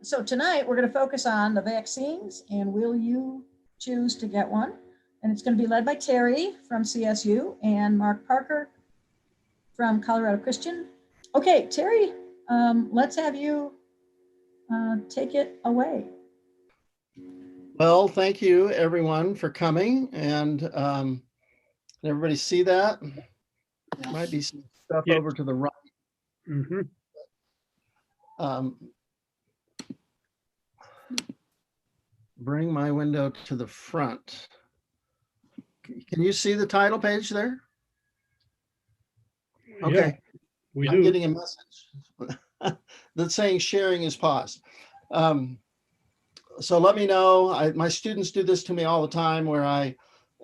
So tonight we're going to focus on the vaccines and will you choose to get one? And it's going to be led by Terry from CSU and Mark Parker from Colorado Christian. Okay, Terry, let's have you take it away. Well, thank you everyone for coming, and everybody see that? There might be some stuff over to the right. Mm-hmm. Bring my window to the front. Can you see the title page there? Okay. Yeah, I'm getting a message that's saying sharing is paused. So let me know. My students do this to me all the time where I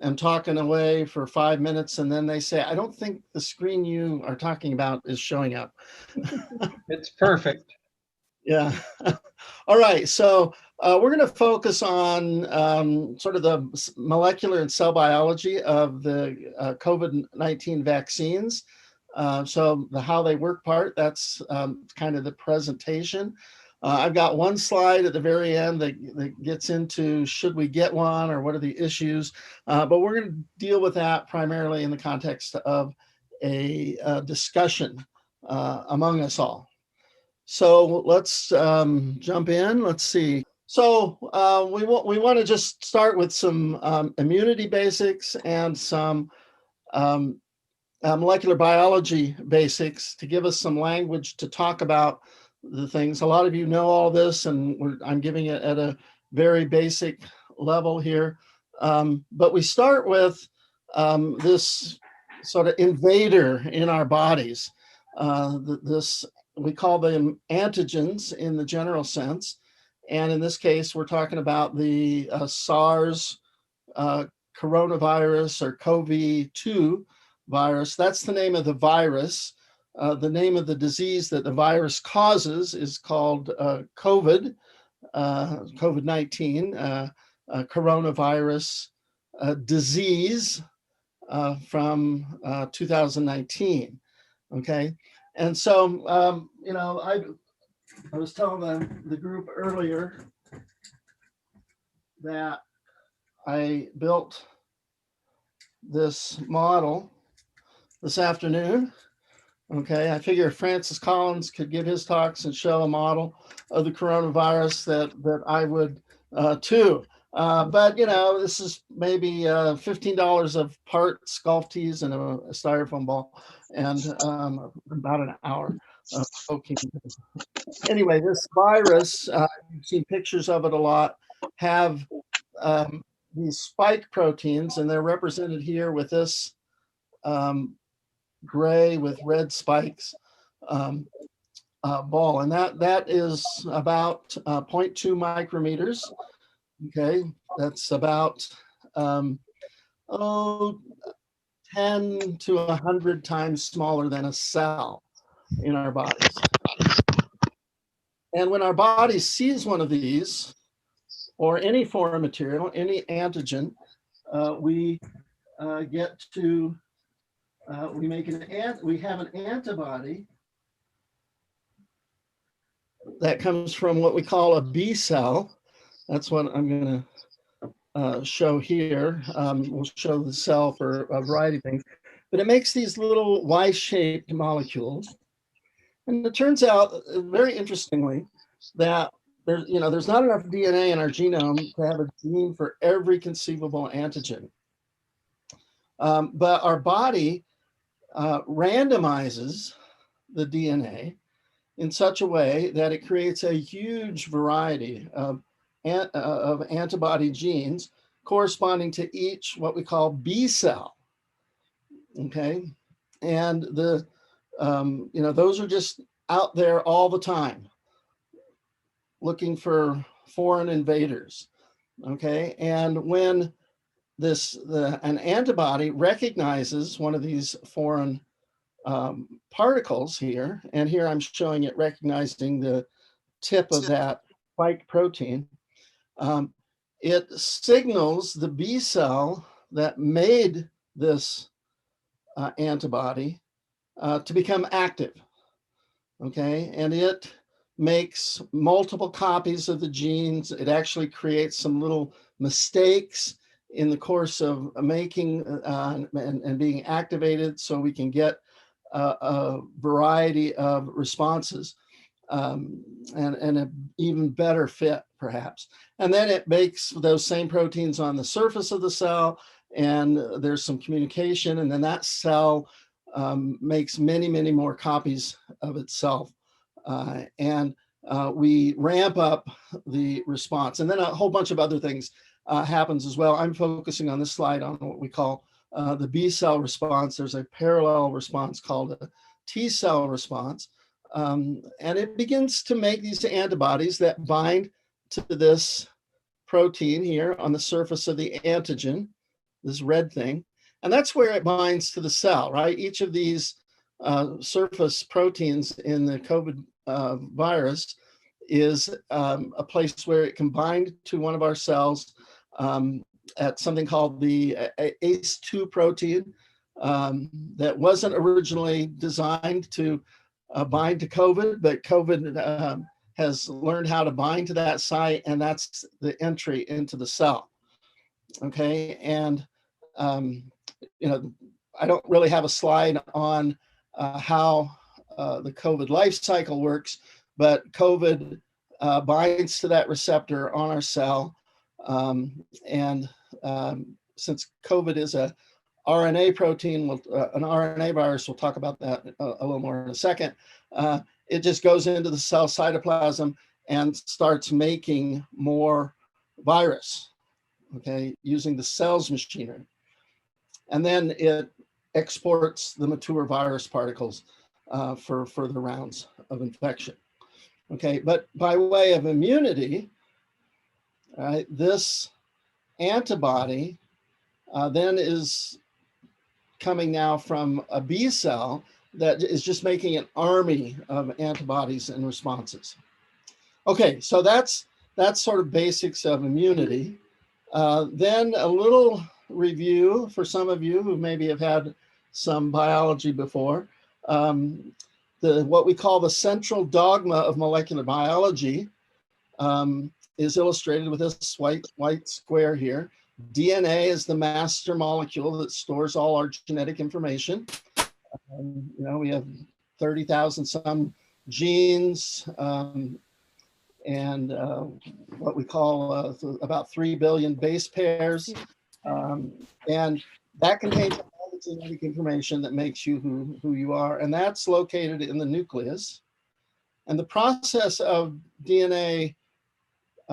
am talking away for 5 minutes and then they say, I don't think the screen you are talking about is showing up. It's perfect. Yeah. All right. So we're going to focus on sort of the molecular and cell biology of the COVID-19 vaccines. So the how they work part, that's kind of the presentation. I've got one slide at the very end that gets into should we get one or what are the issues, but we're going to deal with that primarily in the context of a discussion among us all. So let's jump in. Let's see. So we want to just start with some immunity basics and some molecular biology basics to give us some language to talk about the things. A lot of you know all this, and I'm giving it at a very basic level here. But we start with this sort of invader in our bodies. This we call them antigens in the general sense. And in this case, we're talking about the SARS coronavirus or CoV-2 virus. That's the name of the virus. The name of the disease that the virus causes is called COVID-19, coronavirus disease from 2019. Okay. And so, you know, I was telling the group earlier that I built this model this afternoon. Okay, I figure Francis Collins could give his talks and show a model of the coronavirus that I would too. But you know, this is maybe $15 of parts, golf tees, and a styrofoam ball, and about an hour of poking. Anyway, this virus, you've seen pictures of it a lot, have these spike proteins, and they're represented here with this gray with red spikes ball, and that is about 0.2 micrometers. Okay, that's about 10 to 100 times smaller than a cell in our bodies. And when our body sees one of these, or any foreign material, any antigen, we get to we have an antibody that comes from what we call a B cell. That's what I'm going to show here. We'll show the cell for a variety of things, but it makes these little Y-shaped molecules. And it turns out, very interestingly, that there's not enough DNA in our genome to have a gene for every conceivable antigen. But our body randomizes the DNA in such a way that it creates a huge variety of antibody genes corresponding to each what we call B cell. Okay, and the those are just out there all the time looking for foreign invaders. Okay, and when an antibody recognizes one of these foreign particles here, and here I'm showing it recognizing the tip of that spike protein, it signals the B cell that made this antibody to become active. Okay, and it makes multiple copies of the genes. It actually creates some little mistakes in the course of making and being activated, so we can get a variety of responses and an even better fit, perhaps. And then it makes those same proteins on the surface of the cell, and there's some communication, and then that cell makes many, many more copies of itself. We ramp up the response. And then a whole bunch of other things happens as well. I'm focusing on this slide on what we call the B cell response. There's a parallel response called a T cell response. And it begins to make these antibodies that bind to this protein here on the surface of the antigen, this red thing. And that's where it binds to the cell, right? Each of these surface proteins in the COVID virus is a place where it can bind to one of our cells at something called the ACE2 protein that wasn't originally designed to bind to COVID, but COVID has learned how to bind to that site, and that's the entry into the cell. Okay, and I don't really have a slide on how the COVID life cycle works, but COVID binds to that receptor on our cell. Since COVID is a RNA protein, an RNA virus, we'll talk about that a little more in a second. It just goes into the cell cytoplasm and starts making more virus, okay, using the cell's machinery. And then it exports the mature virus particles for further rounds of infection. Okay, but by way of immunity, this antibody then is coming now from a B cell that is just making an army of antibodies and responses. Okay, so that's sort of basics of immunity. Then a little review for some of you who maybe have had some biology before. What we call the central dogma of molecular biology is illustrated with this white square here. DNA is the master molecule that stores all our genetic information. We have 30,000 some genes and what we call about 3 billion base pairs. And that contains all the genetic information that makes you who you are. And that's located in the nucleus. And the process of DNA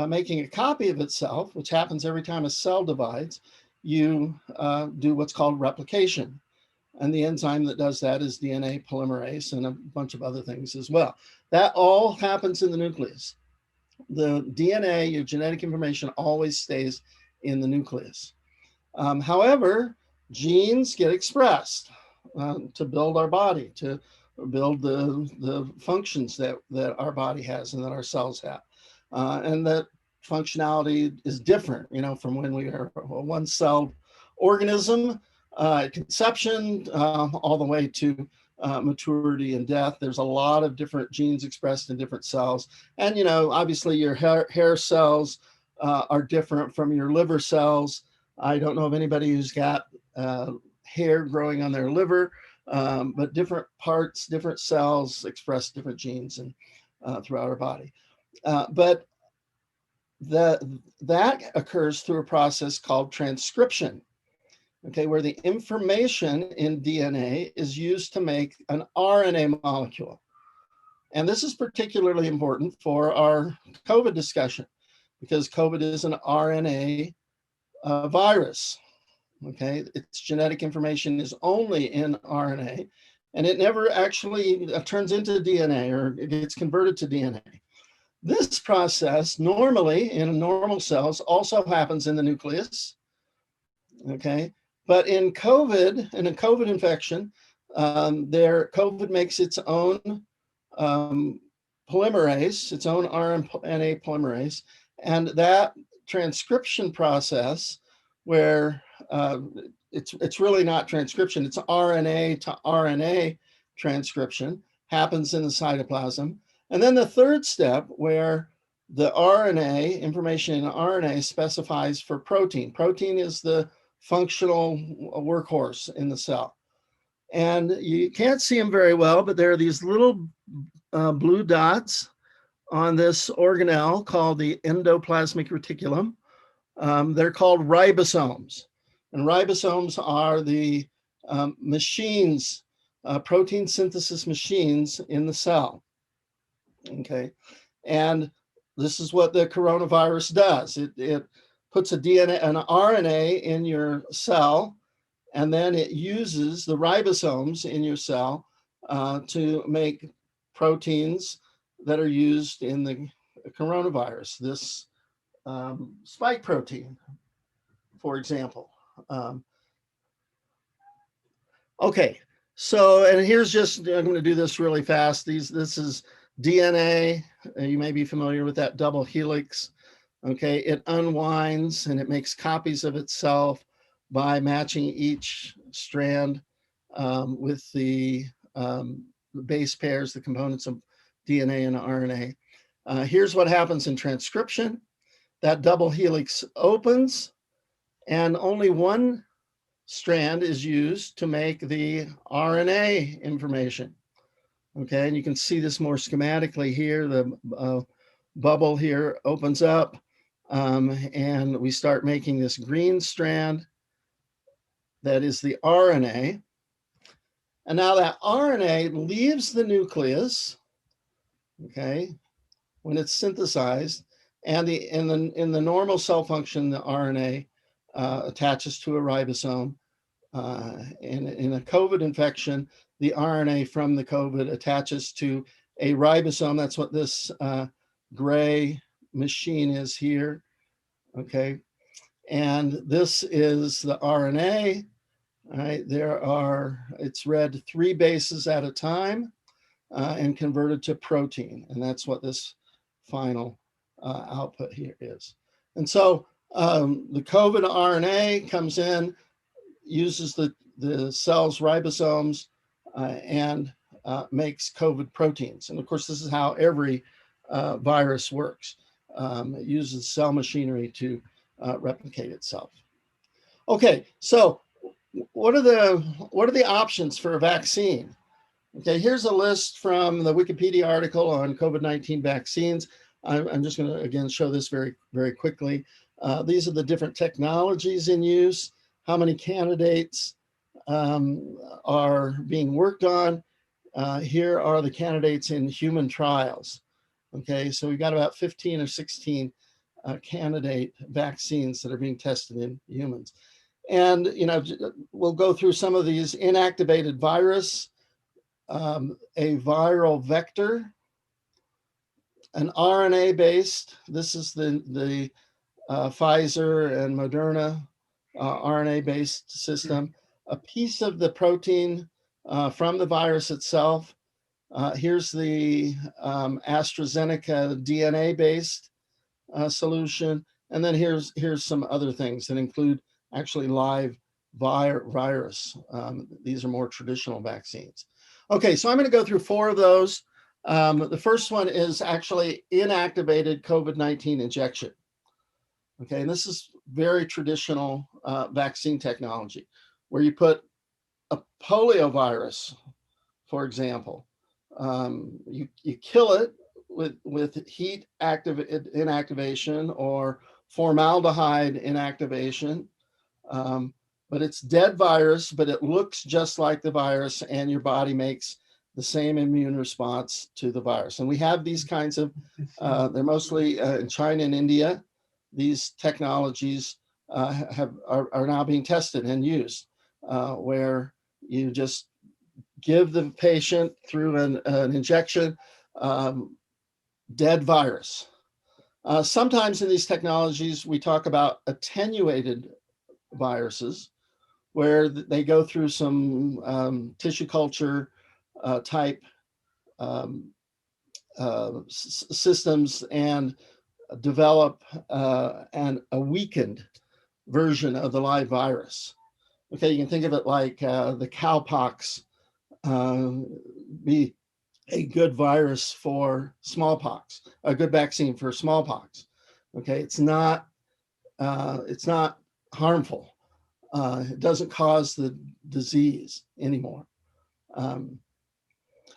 making a copy of itself, which happens every time a cell divides, you do what's called replication. And the enzyme that does that is DNA polymerase and a bunch of other things as well. That all happens in the nucleus. The DNA, your genetic information, always stays in the nucleus. However, genes get expressed to build our body, to build the functions that our body has and that our cells have. And that functionality is different, from when we are a one-celled organism at conception all the way to maturity and death. There's a lot of different genes expressed in different cells. And, obviously your hair cells are different from your liver cells. I don't know of anybody who's got hair growing on their liver, but different parts, different cells express different genes and throughout our body. But that occurs through a process called transcription, okay, where the information in DNA is used to make an RNA molecule. And this is particularly important for our COVID discussion, because COVID is an RNA virus, okay? Its genetic information is only in RNA, and it never actually turns into DNA or it gets converted to DNA. This process normally in normal cells also happens in the nucleus, okay? But in COVID, in a COVID infection, COVID makes its own polymerase, its own RNA polymerase, and that transcription process where it's really not transcription, it's RNA to RNA transcription, happens in the cytoplasm. And then the third step, where the RNA, information in RNA specifies for protein. Protein is the functional workhorse in the cell. And you can't see them very well, but there are these little blue dots on this organelle called the endoplasmic reticulum. They're called ribosomes. And ribosomes are the machines, protein synthesis machines in the cell. Okay. And this is what the coronavirus does. It puts an RNA in your cell, and then it uses the ribosomes in your cell to make proteins that are used in the coronavirus. This spike protein, for example. Okay, so, and here's just, I'm going to do this really fast. This is DNA. You may be familiar with that double helix. Okay, it unwinds and it makes copies of itself by matching each strand with the base pairs, the components of DNA and RNA. Here's what happens in transcription. That double helix opens and only one strand is used to make the RNA information. Okay, and you can see this more schematically here. The bubble here opens up and we start making this green strand that is the RNA. And now that RNA leaves the nucleus, okay, when it's synthesized, and in the normal cell function, the RNA attaches to a ribosome. In a COVID infection, the RNA from the COVID attaches to a ribosome. That's what this gray machine is here, okay? And this is the RNA, all right? It's read 3 bases at a time and converted to protein. And that's what this final output here is. And so the COVID RNA comes in, uses the cell's ribosomes and makes COVID proteins. And of course, this is how every virus works. It uses cell machinery to replicate itself. Okay, so what are the options for a vaccine? Okay, here's a list from the Wikipedia article on COVID-19 vaccines. I'm just going to, again, show this very, very quickly. These are the different technologies in use, how many candidates are being worked on. Here are the candidates in human trials. Okay, so we've got about 15 or 16 candidate vaccines that are being tested in humans. And, you know, we'll go through some of these. Inactivated virus, a viral vector, an RNA-based, this is the Pfizer and Mrna RNA-based system, a piece of the protein from the virus itself. Here's the AstraZeneca DNA-based solution. And then here's some other things that include actually live virus. These are more traditional vaccines. Okay, so I'm going to go through 4 of those. The first one is actually inactivated COVID-19 injection. Okay, and this is very traditional vaccine technology, where you put a polio virus, for example. You kill it with heat inactivation or formaldehyde inactivation. But it's dead virus, but it looks just like the virus, and your body makes the same immune response to the virus. And we have these kinds of, they're mostly in China and India. These technologies are now being tested and used, where you just give the patient through an injection dead virus. Sometimes in these technologies, we talk about attenuated viruses, where they go through some tissue culture type systems and develop a weakened version of the live virus. Okay, you can think of it like the cowpox a good virus for smallpox, a good vaccine for smallpox. Okay, it's not harmful. It doesn't cause the disease anymore.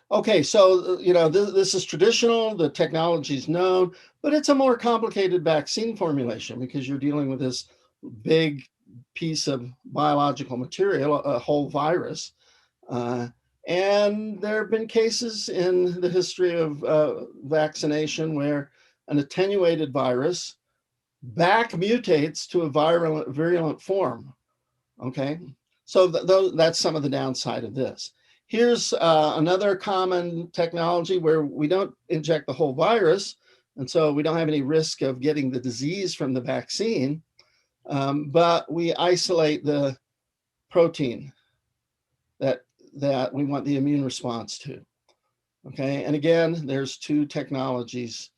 Okay, so this is traditional. The technology is known, but it's a more complicated vaccine formulation because you're dealing with this big piece of biological material, a whole virus. And there have been cases in the history of vaccination where an attenuated virus back mutates to a virulent form. Okay, so that's some of the downside of this. Here's another common technology where we don't inject the whole virus, and so we don't have any risk of getting the disease from the vaccine, but we isolate the protein that we want the immune response to. Okay, and again, there's two technologies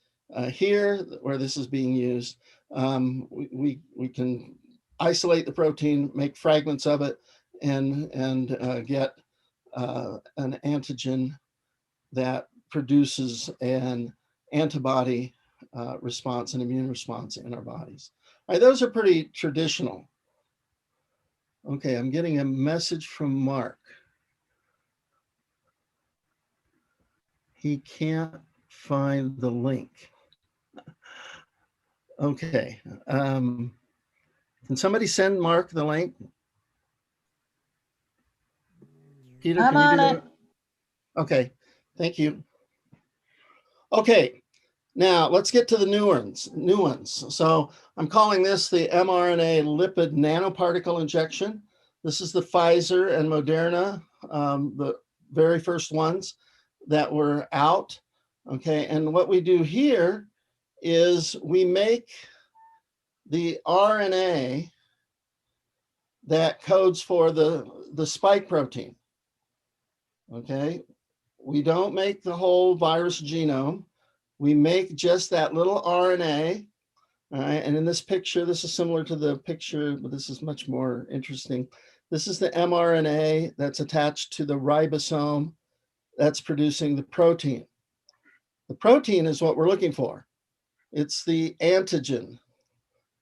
here where this is being used. We can isolate the protein, make fragments of it, and get an antigen that produces an antibody response, an immune response in our bodies. All right, those are pretty traditional. Okay, I'm getting a message from Mark. He can't find the link. Okay. Can somebody send Mark the link? Peter, I'm can you do on that? it. Okay, thank you. Okay, now let's get to the new ones. So I'm calling this the mRNA lipid nanoparticle injection. This is the Pfizer and Moderna, the very first ones that were out. Okay, and what we do here is we make the RNA that codes for the spike protein. Okay, we don't make the whole virus genome. We make just that little RNA. All right, and in this picture, this is similar to the picture, but this is much more interesting. This is the mRNA that's attached to the ribosome that's producing the protein. The protein is what we're looking for. It's the antigen,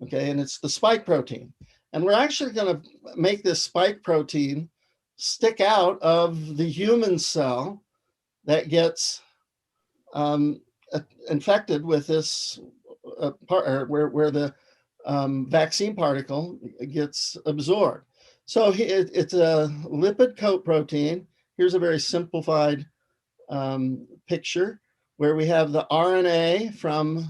okay, and it's the spike protein. And we're actually going to make this spike protein stick out of the human cell that gets infected with this part where the vaccine particle gets absorbed. So it's a lipid coat protein. Here's a very simplified picture where we have the RNA from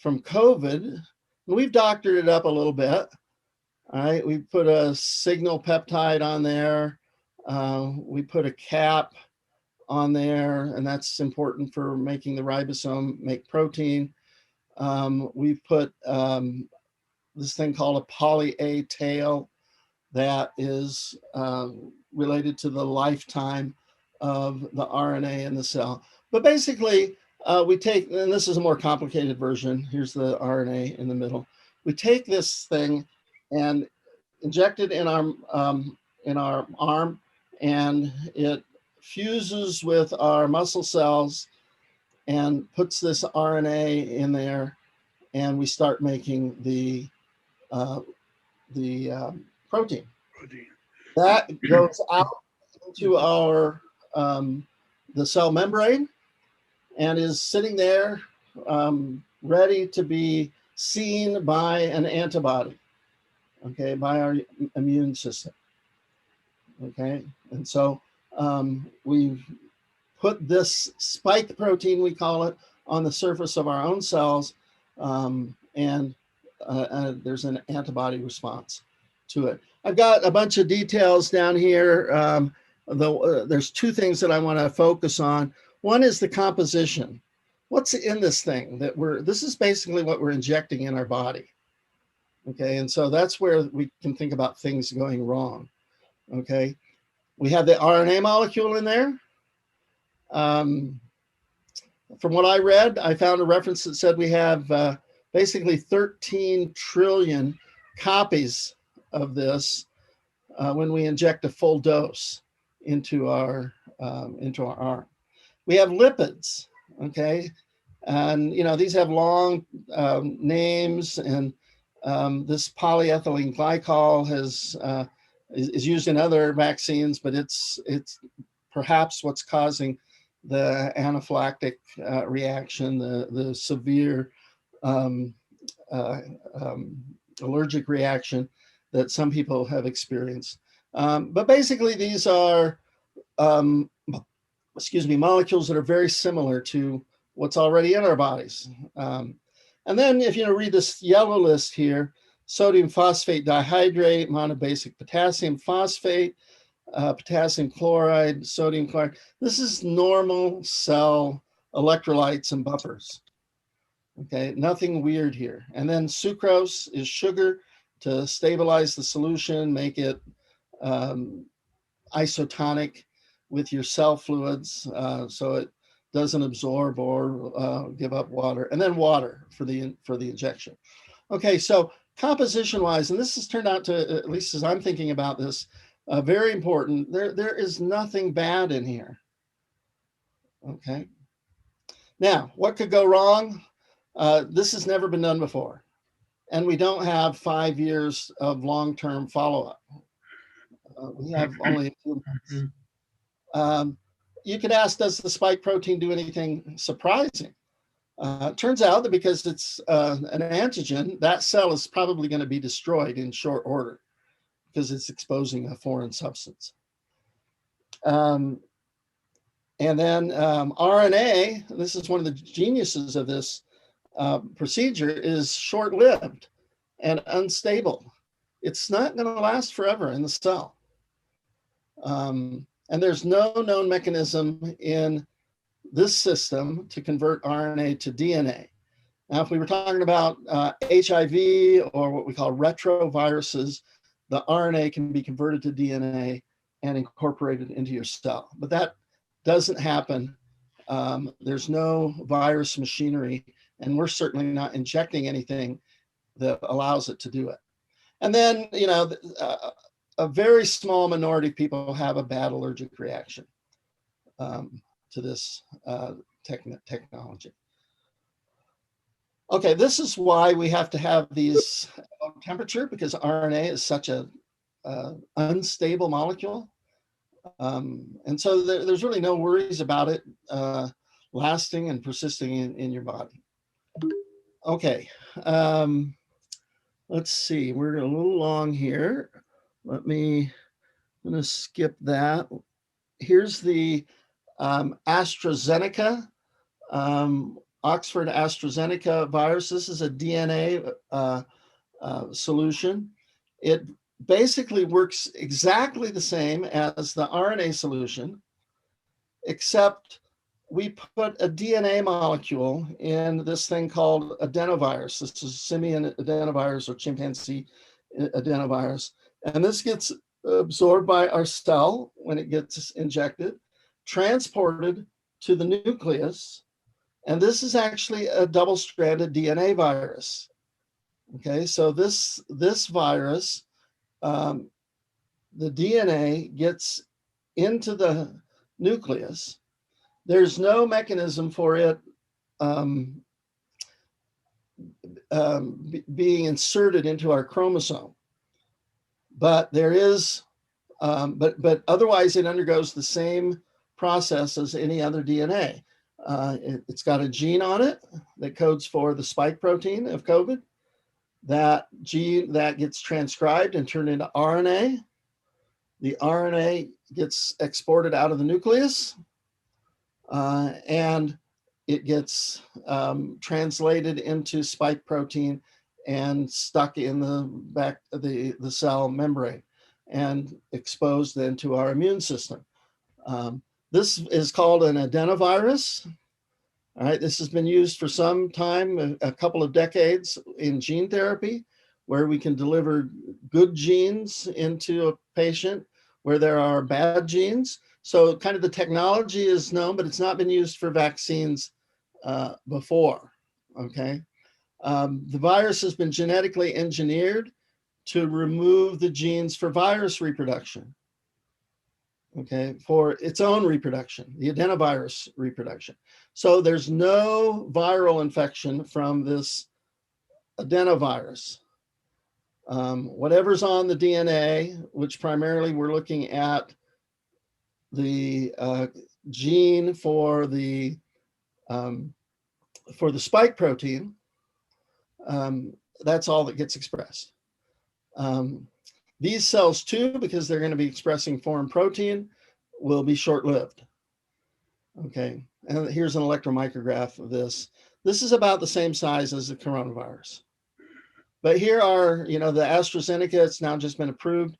COVID, and we've doctored it up a little bit. All right, we put a signal peptide on there. We put a cap on there, and that's important for making the ribosome make protein. We've put this thing called a poly-A tail that is related to the lifetime of the RNA in the cell. But basically, we take, and this is a more complicated version. Here's the RNA in the middle. We take this thing and inject it in our arm, and it fuses with our muscle cells and puts this RNA in there, and we start making the protein. That goes out into our the cell membrane and is sitting there ready to be seen by an antibody, okay, by our immune system. Okay, and so we've put this spike protein, we call it, on the surface of our own cells, and there's an antibody response to it. I've got a bunch of details down here. There's two things that I want to focus on. One is the composition. What's in this thing this is basically what we're injecting in our body. Okay, and so that's where we can think about things going wrong. Okay, we have the RNA molecule in there. From what I read, I found a reference that said we have basically 13 trillion copies of this when we inject a full dose into our arm. We have lipids, okay? And, you know, these have long names, and this polyethylene glycol is used in other vaccines, but it's perhaps what's causing the anaphylactic reaction, the severe allergic reaction that some people have experienced. But basically, these are molecules that are very similar to what's already in our bodies. And then if you read this yellow list here, sodium phosphate dihydrate, monobasic potassium phosphate, potassium chloride, sodium chloride. This is normal cell electrolytes and buffers. Okay, nothing weird here. And then sucrose is sugar to stabilize the solution, make it isotonic with your cell fluids, so it doesn't absorb or give up water. And then water for the injection. Okay, so composition wise, and this has turned out to, at least as I'm thinking about this, very important. There is nothing bad in here. Okay. Now, what could go wrong? This has never been done before, and we don't have 5 years of long-term follow-up. We have only a few months. You could ask, does the spike protein do anything surprising? It turns out that because it's an antigen, that cell is probably going to be destroyed in short order because it's exposing a foreign substance. And then RNA, this is one of the geniuses of this procedure, is short-lived and unstable. It's not going to last forever in the cell. And there's no known mechanism in this system to convert RNA to DNA. Now, if we were talking about HIV or what we call retroviruses, the RNA can be converted to DNA and incorporated into your cell. But that doesn't happen. There's no virus machinery, and we're certainly not injecting anything that allows it to do it. And then, a very small minority of people have a bad allergic reaction to this technology. Okay, this is why we have to have these temperature, because RNA is such a unstable molecule. And so there's really no worries about it lasting and persisting in your body. Okay, let's see, we're a little long here. I'm gonna skip that. Here's the AstraZeneca, Oxford AstraZeneca virus. This is a DNA solution. It basically works exactly the same as the RNA solution, except we put a DNA molecule in this thing called adenovirus. This is simian adenovirus or chimpanzee adenovirus. And this gets absorbed by our cell when it gets injected, transported to the nucleus. And this is actually a double-stranded DNA virus. Okay, so this virus, the DNA gets into the nucleus. There's no mechanism for it being inserted into our chromosome, but there is, but otherwise it undergoes the same process as any other DNA. It's got a gene on it that codes for the spike protein of COVID. That gene that gets transcribed and turned into RNA. The RNA gets exported out of the nucleus, and it gets translated into spike protein and stuck in the back of the cell membrane and exposed then to our immune system. This is called an adenovirus. All right, this has been used for some time, a couple of decades in gene therapy, where we can deliver good genes into a patient where there are bad genes. So kind of the technology is known, but it's not been used for vaccines before, okay? The virus has been genetically engineered to remove the genes for virus reproduction. okay, for its own reproduction, the adenovirus reproduction. So there's no viral infection from this adenovirus. Whatever's on the DNA, which primarily we're looking at the gene for the spike protein, that's all that gets expressed. These cells too, because they're going to be expressing foreign protein, will be short-lived. Okay, and here's an electron micrograph of this. This is about the same size as the coronavirus. But here are, the AstraZeneca, it's now just been approved.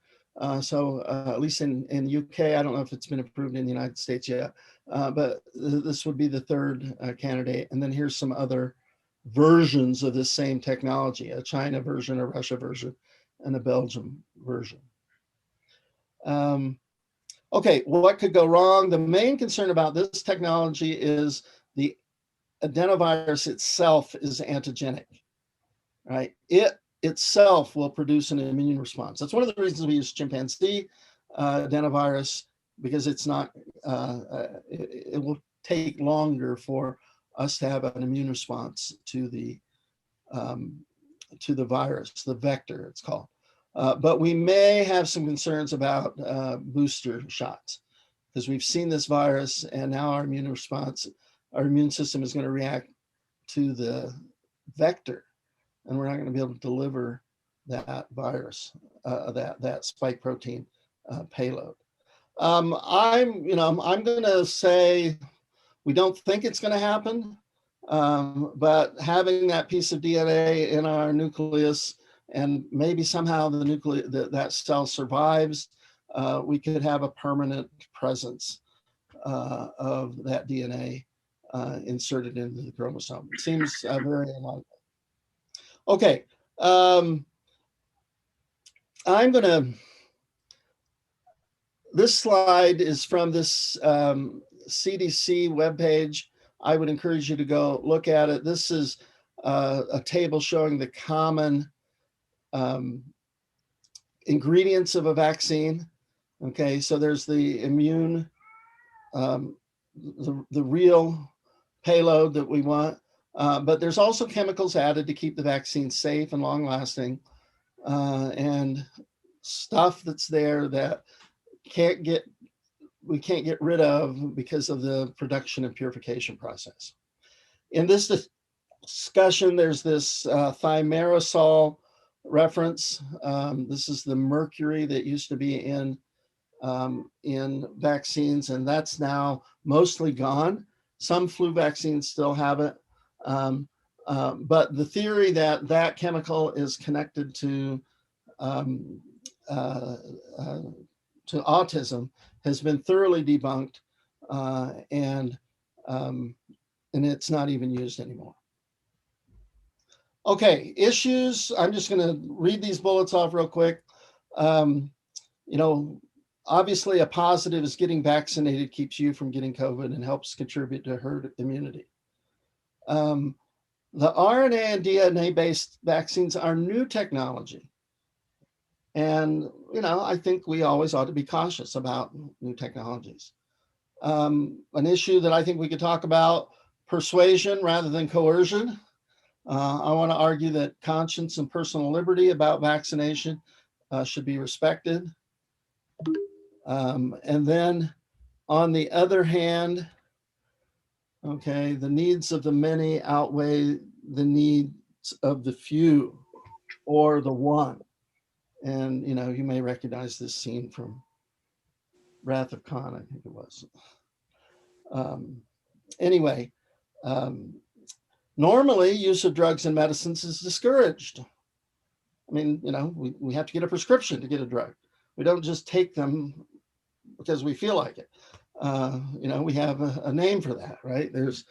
So at least in the UK, I don't know if it's been approved in the United States yet, but this would be the third candidate. And then here's some other versions of this same technology, a China version, a Russia version, and a Belgium version. Okay, what could go wrong? The main concern about this technology is the adenovirus itself is antigenic, right? It itself will produce an immune response. That's one of the reasons we use chimpanzee adenovirus, because it's not, it will take longer for us to have an immune response to the virus, the vector it's called. But we may have some concerns about booster shots, because we've seen this virus and now our immune response, our immune system is going to react to the vector, and we're not going to be able to deliver that virus, that spike protein payload. I'm going to say we don't think it's going to happen, but having that piece of DNA in our nucleus, and maybe somehow the nucleus, that cell survives, we could have a permanent presence of that DNA inserted into the chromosome. It seems very unlikely. Okay, this slide is from this CDC webpage. I would encourage you to go look at it. This is a table showing the common ingredients of a vaccine. Okay, so there's the immune, the real payload that we want, but there's also chemicals added to keep the vaccine safe and long-lasting, and stuff that's there that we can't get rid of because of the production and purification process. In this discussion, there's this thimerosal reference. This is the mercury that used to be in vaccines, and that's now mostly gone. Some flu vaccines still have it, but the theory that that chemical is connected to autism has been thoroughly debunked, and it's not even used anymore. Okay, issues. I'm just going to read these bullets off real quick. Obviously a positive is getting vaccinated keeps you from getting COVID and helps contribute to herd immunity. The RNA and DNA-based vaccines are new technology. And, I think we always ought to be cautious about new technologies. An issue that I think we could talk about, persuasion rather than coercion. I want to argue that conscience and personal liberty about vaccination should be respected. And then on the other hand, okay, the needs of the many outweigh the needs of the few or the one. And, you may recognize this scene from Wrath of Khan, I think it was. Anyway, normally use of drugs and medicines is discouraged. I mean, we have to get a prescription to get a drug. We don't just take them because we feel like it. We have a name for that, right? There's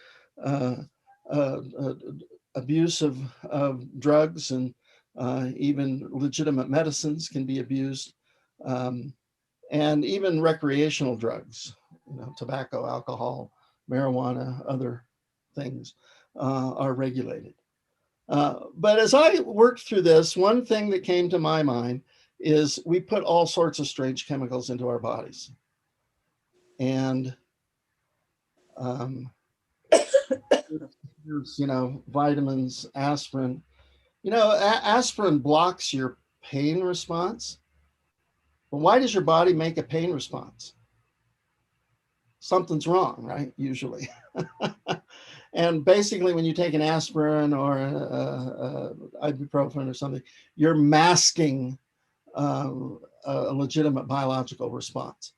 abuse of drugs, and even legitimate medicines can be abused, and even recreational drugs, tobacco, alcohol, marijuana, other things are regulated. But as I worked through this, one thing that came to my mind is we put all sorts of strange chemicals into our bodies. and there's, vitamins, aspirin. Aspirin blocks your pain response. But why does your body make a pain response? Something's wrong, right? Usually. And basically, when you take an aspirin or ibuprofen or something, you're masking a legitimate biological response.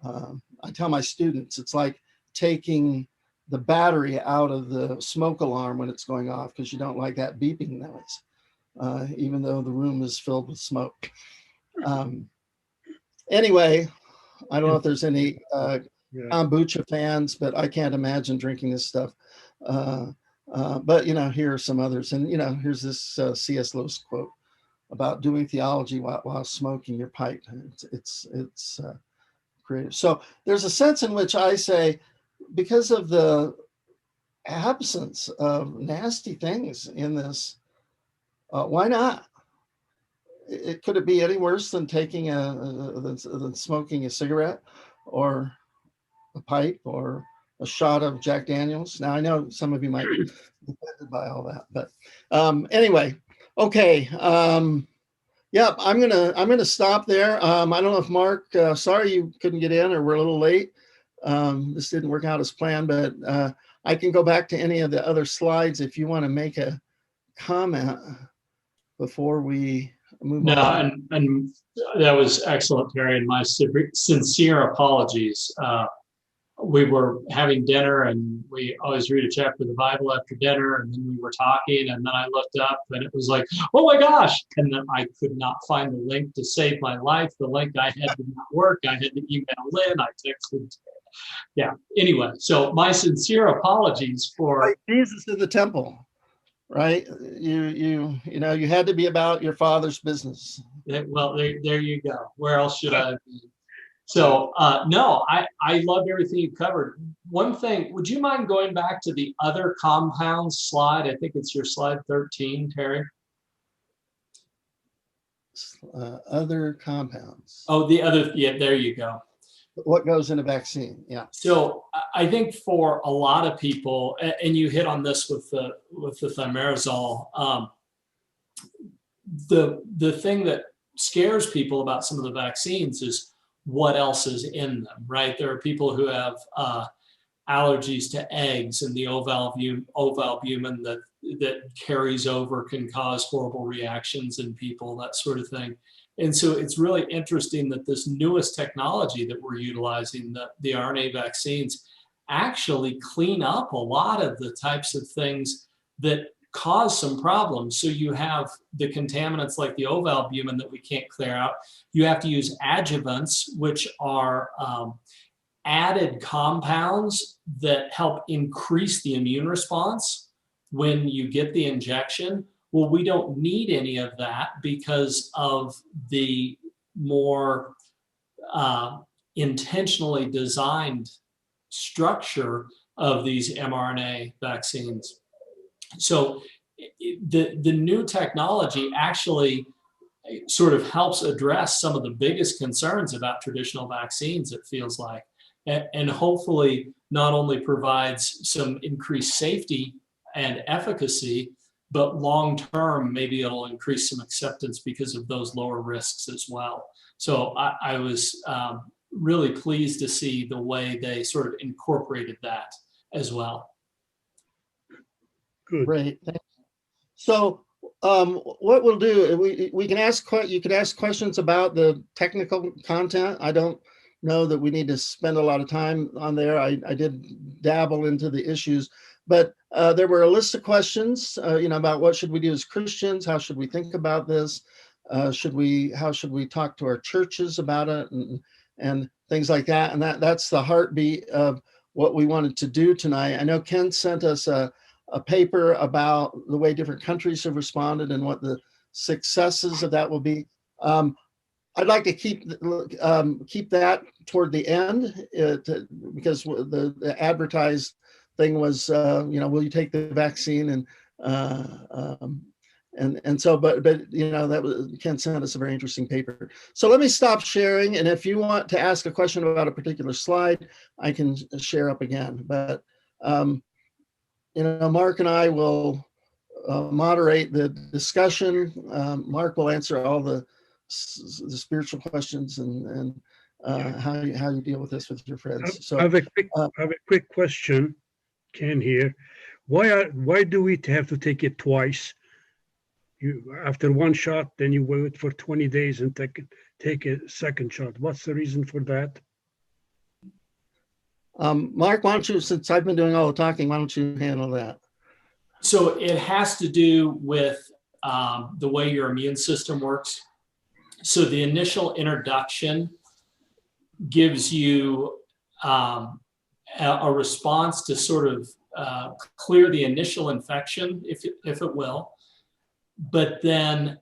I tell my students, it's like taking the battery out of the smoke alarm when it's going off because you don't like that beeping noise, even though the room is filled with smoke. Anyway, I don't know if there's any kombucha fans, but I can't imagine drinking this stuff. But here are some others, and here's this C.S. Lewis quote about doing theology while smoking your pipe. It's creative. So there's a sense in which I say, because of the absence of nasty things in this, why not? Could it be any worse than taking than smoking a cigarette or a pipe or a shot of Jack Daniels? Now I know some of you might be offended by all that, but anyway, okay. Yeah, I'm gonna stop there. I don't know if Mark, sorry you couldn't get in or we're a little late. This didn't work out as planned, but I can go back to any of the other slides if you want to make a comment before we move No, on. and that was excellent, Terry, and my sincere apologies. We were having dinner and we always read a chapter of the Bible after dinner, and then we were talking, and then I looked up and it was like, oh my gosh, and then I could not find the link to save my life. The link I had did not work. I had to email Lynn, I texted. Yeah, anyway, so my sincere apologies for like Jesus in the temple, right? You had to be about your Father's business. well, there you go. Where else should I be? So no, I loved everything you covered. One thing, would you mind going back to the other compounds slide? I think it's your slide 13, Terry. Other compounds. Oh, the other, yeah, there you go. What goes in a vaccine? Yeah. So I think for a lot of people, and you hit on this with the thimerosal, the thing that scares people about some of the vaccines is what else is in them, right? There are people who have allergies to eggs, and the ovalbumin that carries over can cause horrible reactions in people, that sort of thing. And so it's really interesting that this newest technology that we're utilizing, the RNA vaccines, actually clean up a lot of the types of things that cause some problems. So you have the contaminants like the ovalbumin that we can't clear out. You have to use adjuvants, which are added compounds that help increase the immune response when you get the injection. Well, we don't need any of that because of the more intentionally designed structure of these mRNA vaccines. So the new technology actually sort of helps address some of the biggest concerns about traditional vaccines, it feels like, and hopefully not only provides some increased safety and efficacy, but long-term, maybe it'll increase some acceptance because of those lower risks as well. So I was really pleased to see the way they sort of incorporated that as well. Good. Great. So what we'll do, we can you can ask questions about the technical content. I don't know that we need to spend a lot of time on there. I did dabble into the issues, but there were a list of questions, about what should we do as Christians? How should we think about this? How should we talk to our churches about it, and things like that? And that's the heartbeat of what we wanted to do tonight. I know Ken sent us a paper about the way different countries have responded and what the successes of that will be. I'd like to keep that toward the end because the advertised thing was, will you take the vaccine? And so, but Ken sent us a very interesting paper. So let me stop sharing. And if you want to ask a question about a particular slide, I can share up again. But, Mark and I will moderate the discussion. Mark will answer all the spiritual questions and how you deal with this with your friends. So I have a quick question, Ken here. Why do we have to take it twice? You after one shot, then you wait for 20 days and take a second shot. What's the reason for that? Mark, why don't you, since I've been doing all the talking, why don't you handle that? So it has to do with the way your immune system works. So the initial introduction gives you a response to sort of clear the initial infection, if it will. But then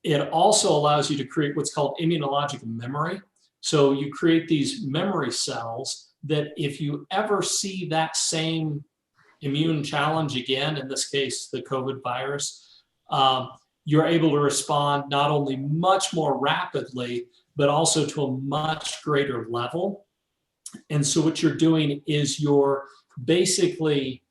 it also allows you to create what's called immunological memory. So you create these memory cells that if you ever see that same immune challenge again, in this case, the COVID virus, you're able to respond not only much more rapidly, but also to a much greater level. And so what you're doing is you're basically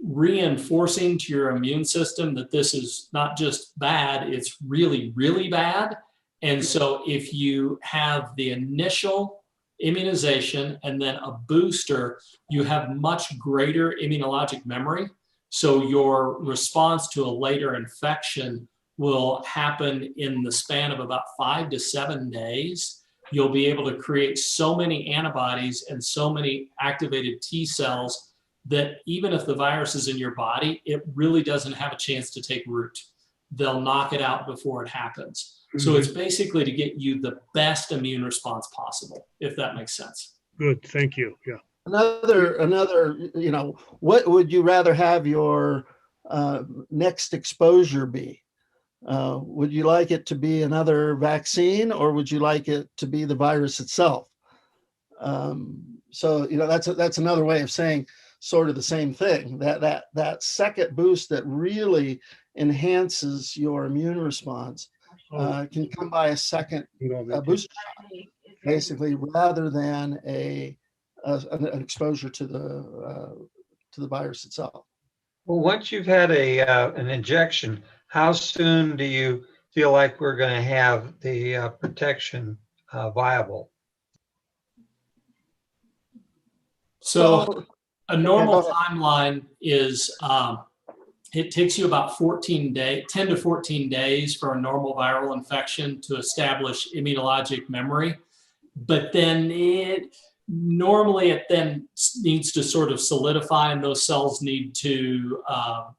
reinforcing to your immune system that this is not just bad, it's really, really bad. And so if you have the initial immunization and then a booster, you have much greater immunologic memory. So your response to a later infection will happen in the span of about 5 to 7 days. You'll be able to create so many antibodies and so many activated T cells that even if the virus is in your body, it really doesn't have a chance to take root. They'll knock it out before it happens. So it's basically to get you the best immune response possible, if that makes sense. Good, thank you. Yeah. Another, what would you rather have your next exposure be? Would you like it to be another vaccine, or would you like it to be the virus itself? So that's another way of saying sort of the same thing. That second boost that really enhances your immune response can come by a second booster shot, basically, rather than an exposure to the virus itself. Well, once you've had an injection, how soon do you feel like we're going to have the protection viable? So a normal timeline is it takes you about 10 to 14 days for a normal viral infection to establish immunologic memory. But then it then needs to sort of solidify, and those cells need to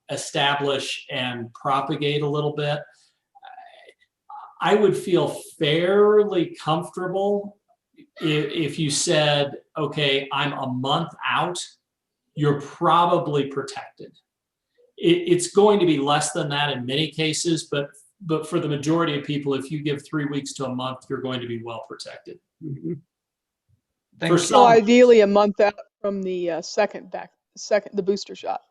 establish and propagate a little bit. I would feel fairly comfortable if you said, okay, I'm a month out, you're probably protected. It's going to be less than that in many cases, but for the majority of people, if you give 3 weeks to a month, you're going to be well protected. So ideally a month out from the the booster shot.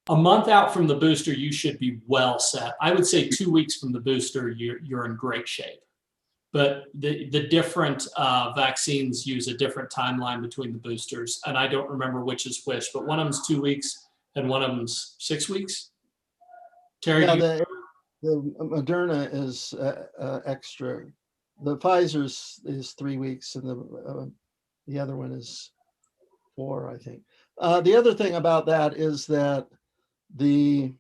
A month out from the booster, you should be well set. I would say 2 weeks from the booster, you're in great shape. But the different vaccines use a different timeline between the boosters. And I don't remember which is which, but one of them's 2 weeks and one of them's 6 weeks. Terry? Yeah, the Mrna is extra. The Pfizer's is 3 weeks, and the other one is 4, I think. The other thing about that is that even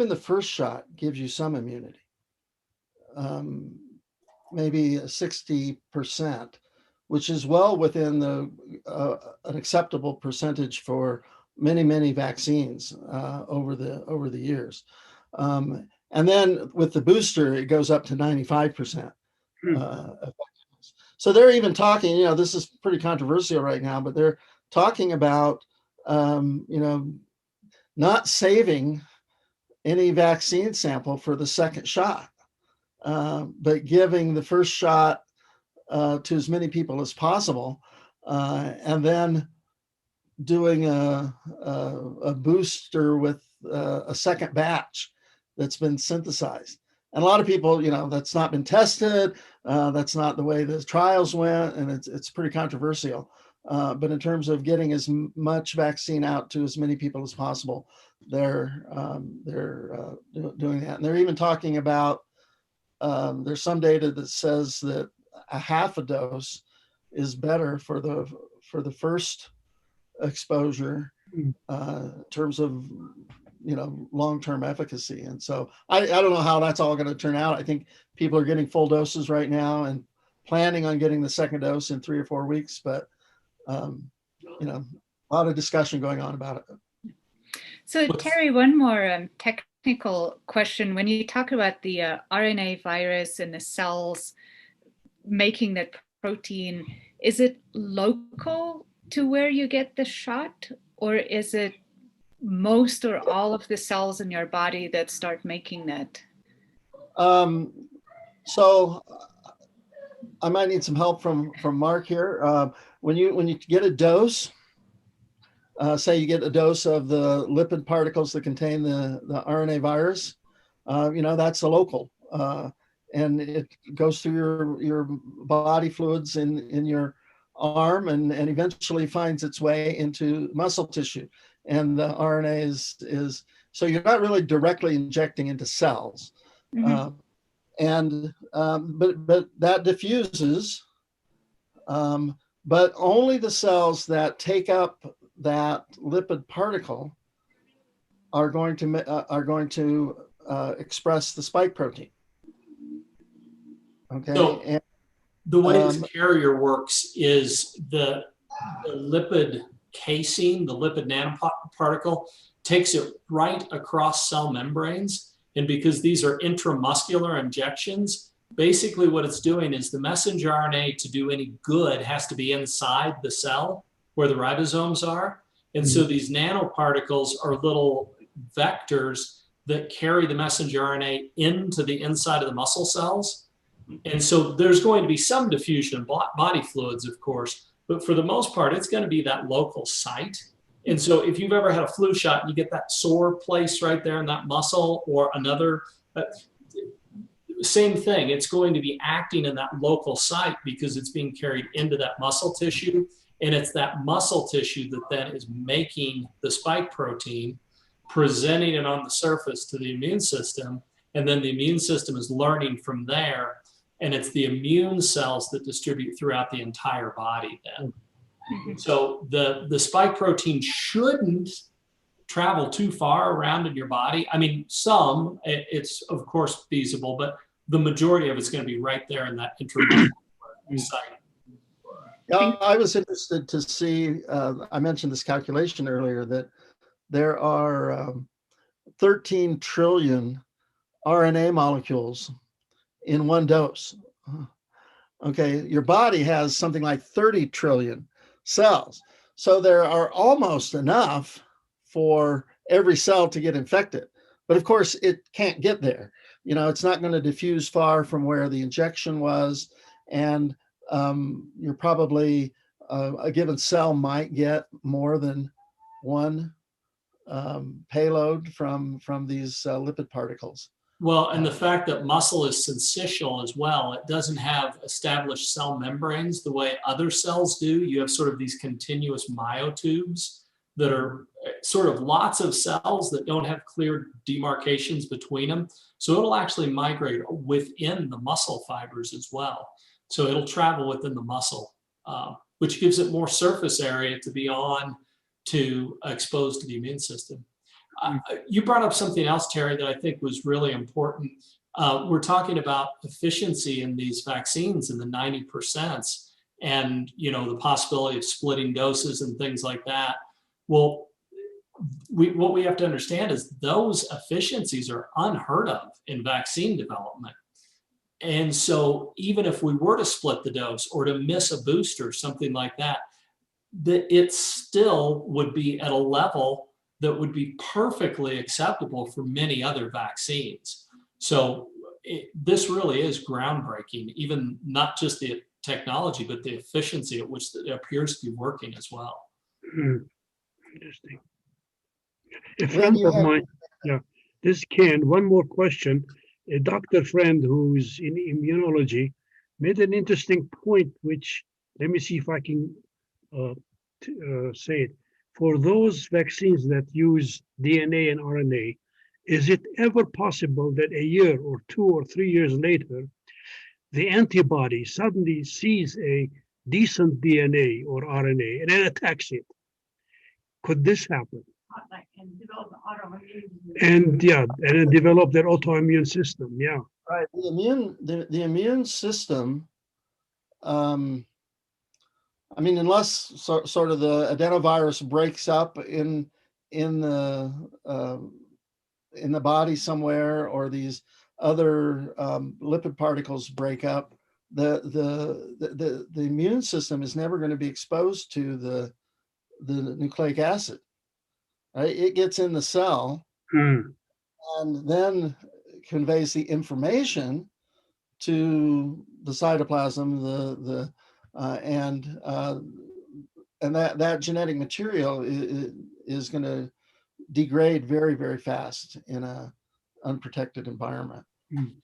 the first shot gives you some immunity, maybe 60%, which is well within an acceptable percentage for many vaccines over the years. And then with the booster, it goes up to 95% effectiveness. So they're even talking, this is pretty controversial right now, but they're talking about, not saving any vaccine sample for the second shot, but giving the first shot to as many people as possible, and then doing a booster with a second batch that's been synthesized. And a lot of people, that's not been tested. That's not the way the trials went, and it's pretty controversial. But in terms of getting as much vaccine out to as many people as possible, they're doing that. And they're even talking about, there's some data that says that a half a dose is better for the first exposure in terms of long-term efficacy. And so I don't know how that's all going to turn out. I think people are getting full doses right now and planning on getting the second dose in 3 or 4 weeks, but a lot of discussion going on about it. So Terry, one more technical question. When you talk about the RNA virus and the cells making that protein, is it local to where you get the shot, or is it most or all of the cells in your body that start making that? So I might need some help from Mark here. When you get a dose, say you get a dose of the lipid particles that contain the RNA virus, that's a local, and it goes through your body fluids in your arm and eventually finds its way into muscle tissue. And the RNA is so you're not really directly injecting into cells. Mm-hmm. But that diffuses, but only the cells that take up that lipid particle are going to express the spike protein. Okay. So and the way this carrier works is the lipid casing, the lipid nanoparticle, takes it right across cell membranes. And because these are intramuscular injections, basically what it's doing is the messenger RNA, to do any good, has to be inside the cell where the ribosomes are. And so these nanoparticles are little vectors that carry the messenger RNA into the inside of the muscle cells. And so there's going to be some diffusion of body fluids, of course, but for the most part, it's going to be that local site. And so if you've ever had a flu shot and you get that sore place right there in that muscle, or another, same thing, it's going to be acting in that local site because it's being carried into that muscle tissue. And it's that muscle tissue that then is making the spike protein, presenting it on the surface to the immune system. And then the immune system is learning from there. And it's the immune cells that distribute throughout the entire body then. Mm-hmm. So the spike protein shouldn't travel too far around in your body. I mean, it's of course feasible, but the majority of it's going to be right there in that intramuscular site. Yeah, I was interested to see, I mentioned this calculation earlier, that there are 13 trillion RNA molecules in one dose. Okay, your body has something like 30 trillion cells. So there are almost enough for every cell to get infected. But of course, it can't get there. It's not going to diffuse far from where the injection was. And you're probably, a given cell might get more than one payload from these lipid particles. Well, and the fact that muscle is syncytial as well, it doesn't have established cell membranes the way other cells do. You have sort of these continuous myotubes that are sort of lots of cells that don't have clear demarcations between them. So it'll actually migrate within the muscle fibers as well. So it'll travel within the muscle, which gives it more surface area to be on to expose to the immune system. You brought up something else, Terry, that I think was really important. We're talking about efficiency in these vaccines in the 90%, and the possibility of splitting doses and things like that. Well, what we have to understand is those efficiencies are unheard of in vaccine development. And so even if we were to split the dose or to miss a booster, something like that, it still would be at a level that would be perfectly acceptable for many other vaccines. So this really is groundbreaking, even not just the technology, but the efficiency at which it appears to be working as well. Interesting. A Then friend you of have, mine, yeah, this Ken, one more question. A doctor friend who's in immunology made an interesting point, which let me see if I can uh, say it. For those vaccines that use DNA and RNA, is it ever possible that a year or 2 or 3 years later, the antibody suddenly sees a decent DNA or RNA and then attacks it? Could this happen? And yeah, and then develop their autoimmune system. Yeah. right, the immune system, I mean, unless sort of the adenovirus breaks up in the body somewhere, or these other lipid particles break up, the immune system is never going to be exposed to the nucleic acid. Right? It gets in the cell Hmm. and then conveys the information to the cytoplasm, and that genetic material is going to degrade very, very fast in a unprotected environment. Mm.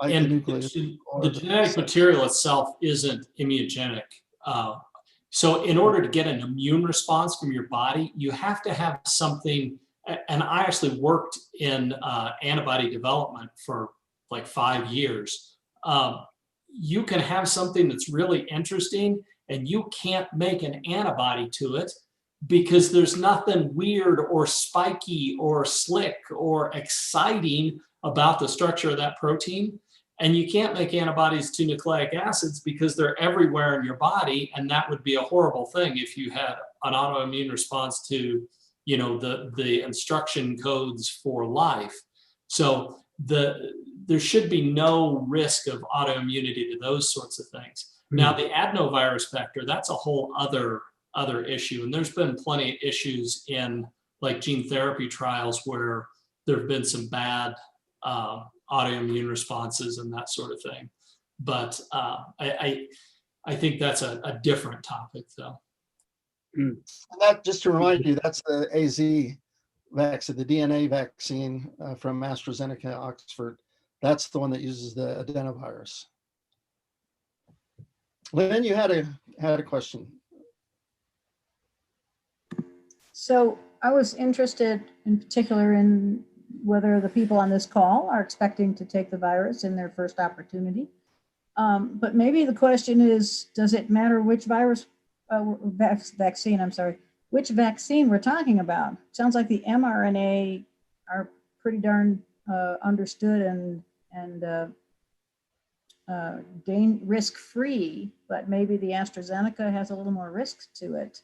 Like And the nucleus. the genetic material itself isn't immunogenic. So in order to get an immune response from your body, you have to have something, and I actually worked in antibody development for like 5 years. You can have something that's really interesting and you can't make an antibody to it because there's nothing weird or spiky or slick or exciting about the structure of that protein. And you can't make antibodies to nucleic acids because they're everywhere in your body. And that would be a horrible thing if you had an autoimmune response to, you know, the instruction codes for life. So there should be no risk of autoimmunity to those sorts of things. Now, the adenovirus vector, that's a whole other issue. And there's been plenty of issues in like gene therapy trials where there have been some bad autoimmune responses and that sort of thing. But I think that's a different topic though. And that, just to remind you, that's the AZ vaccine, the DNA vaccine from AstraZeneca, Oxford. That's the one that uses the adenovirus. Lynn, you had a question. So I was interested in particular in whether the people on this call are expecting to take the virus in their first opportunity. But maybe the question is, does it matter which vaccine, I'm sorry, which vaccine we're talking about? Sounds like the mRNA are pretty darn understood and risk-free, but maybe the AstraZeneca has a little more risk to it.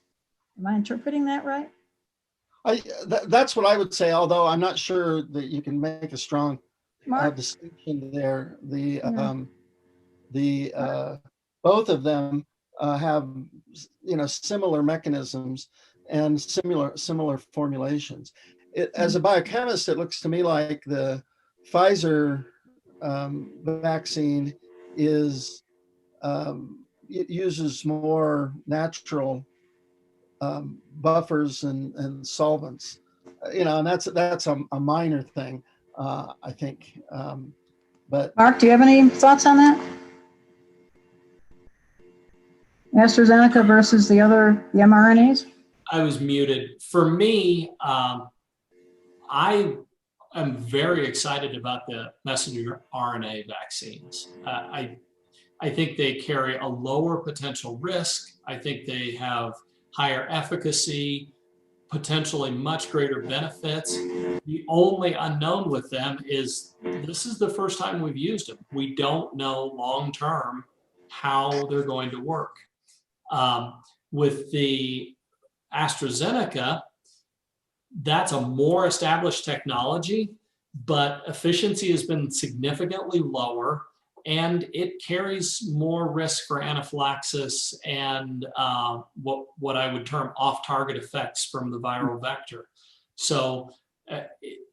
Am I interpreting that right? That's what I would say, although I'm not sure that you can make a strong distinction there. Both of them have, you know, similar mechanisms and similar formulations. As a biochemist, it looks to me like the Pfizer vaccine is it uses more natural buffers and solvents, you know, and that's a minor thing, I think. But Mark, do you have any thoughts on that? AstraZeneca versus the mRNAs? I was muted. For me, I am very excited about the messenger RNA vaccines. I think they carry a lower potential risk. I think they have higher efficacy, potentially much greater benefits. The only unknown with them is this is the first time we've used them. We don't know long-term how they're going to work. With the AstraZeneca, that's a more established technology, but efficiency has been significantly lower and it carries more risk for anaphylaxis and what I would term off-target effects from the viral vector. So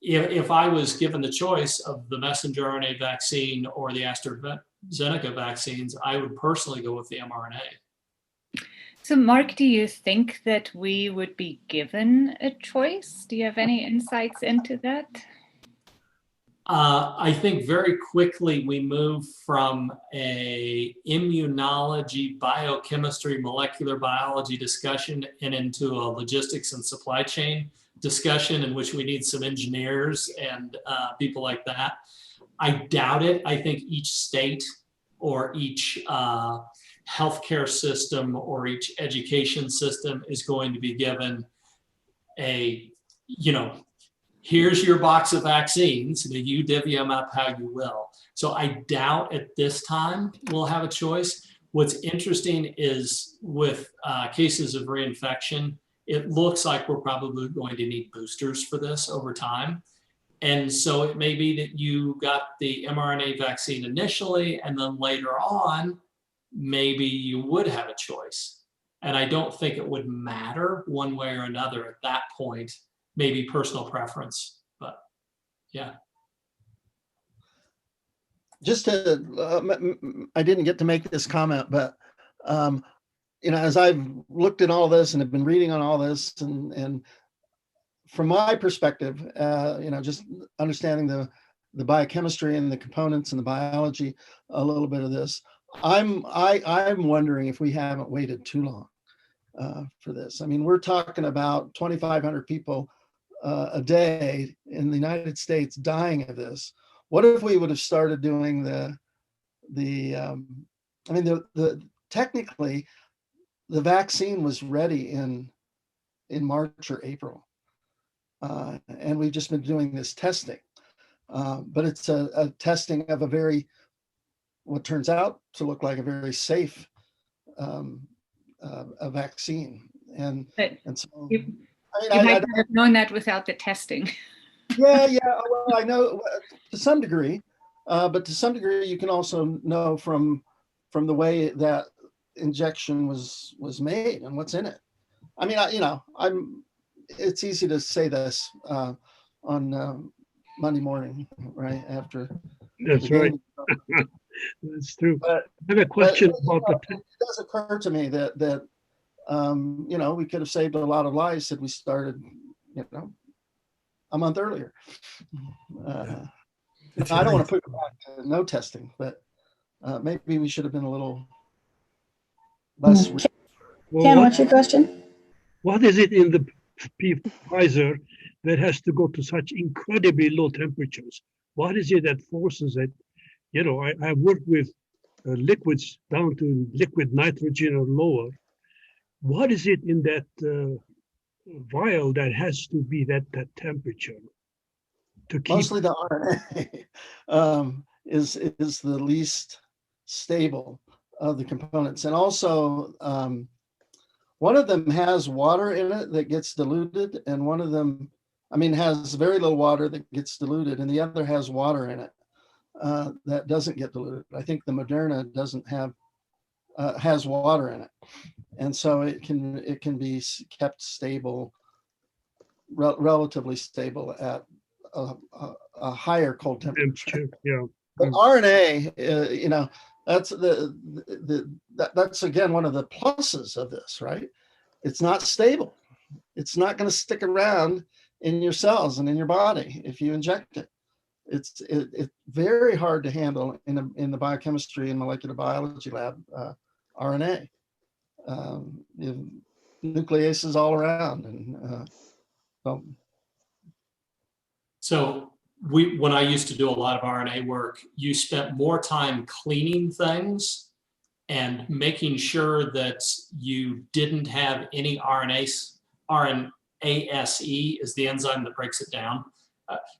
if I was given the choice of the messenger RNA vaccine or the AstraZeneca vaccines, I would personally go with the mRNA. So Mark, do you think that we would be given a choice? Do you have any insights into that? I think very quickly we move from a immunology, biochemistry, molecular biology discussion and into a logistics and supply chain discussion in which we need some engineers and people like that. I doubt it. I think each state or each healthcare system or each education system is going to be given a, here's your box of vaccines, you divvy them up how you will. So I doubt at this time we'll have a choice. What's interesting is with cases of reinfection, it looks like we're probably going to need boosters for this over time. And so it may be that you got the mRNA vaccine initially, and then later on, maybe you would have a choice. And I don't think it would matter one way or another at that point. Maybe personal preference, but yeah. Just to, I didn't get to make this comment, but as I've looked at all this and have been reading on all this, and from my perspective, just understanding the biochemistry and the components and the biology, a little bit of this, I'm wondering if we haven't waited too long for this. I mean, we're talking about 2,500 people a day in the United States dying of this. What if we would have started doing technically the vaccine was ready in March or April, and we've just been doing this testing, but it's a testing of what turns out to look like a very safe a vaccine, and so. You might not have known that without the testing. Yeah. Well, I know to some degree, but to some degree, you can also know from the way that injection was made and what's in it. I mean, it's easy to say this on Monday morning, right after. That's right. That's true. But I have a question about it does occur to me that we could have saved a lot of lives if we started, a month earlier. I don't want to put it back to no testing, but maybe we should have been a little less. Ken, what's your question? What is it in the Pfizer that has to go to such incredibly low temperatures? What is it that forces it? I worked with liquids down to liquid nitrogen or lower. What is it in that vial that has to be that temperature to keep? Mostly the RNA is the least stable of the components, and also one of them has water in it that gets diluted, and one of them, has very little water that gets diluted, and the other has water in it that doesn't get diluted. I think the Mrna doesn't have has water in it, and so it can be kept stable, relatively stable at a higher cold temperature. Yeah. But RNA, that's that's again one of the pluses of this, right? It's not stable. It's not going to stick around in your cells and in your body if you inject it. It's very hard to handle in the biochemistry and molecular biology lab. RNA, nucleases all around, and so when I used to do a lot of RNA work, you spent more time cleaning things and making sure that you didn't have any RNAse is the enzyme that breaks it down.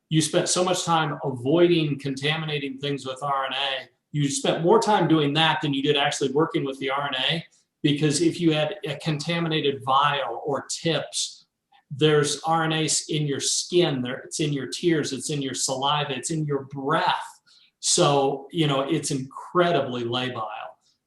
You spent so much time avoiding contaminating things with RNA. You spent more time doing that than you did actually working with the RNA, because if you had a contaminated vial or tips, there's RNase in your skin, it's in your tears, it's in your saliva, it's in your breath. So, it's incredibly labile.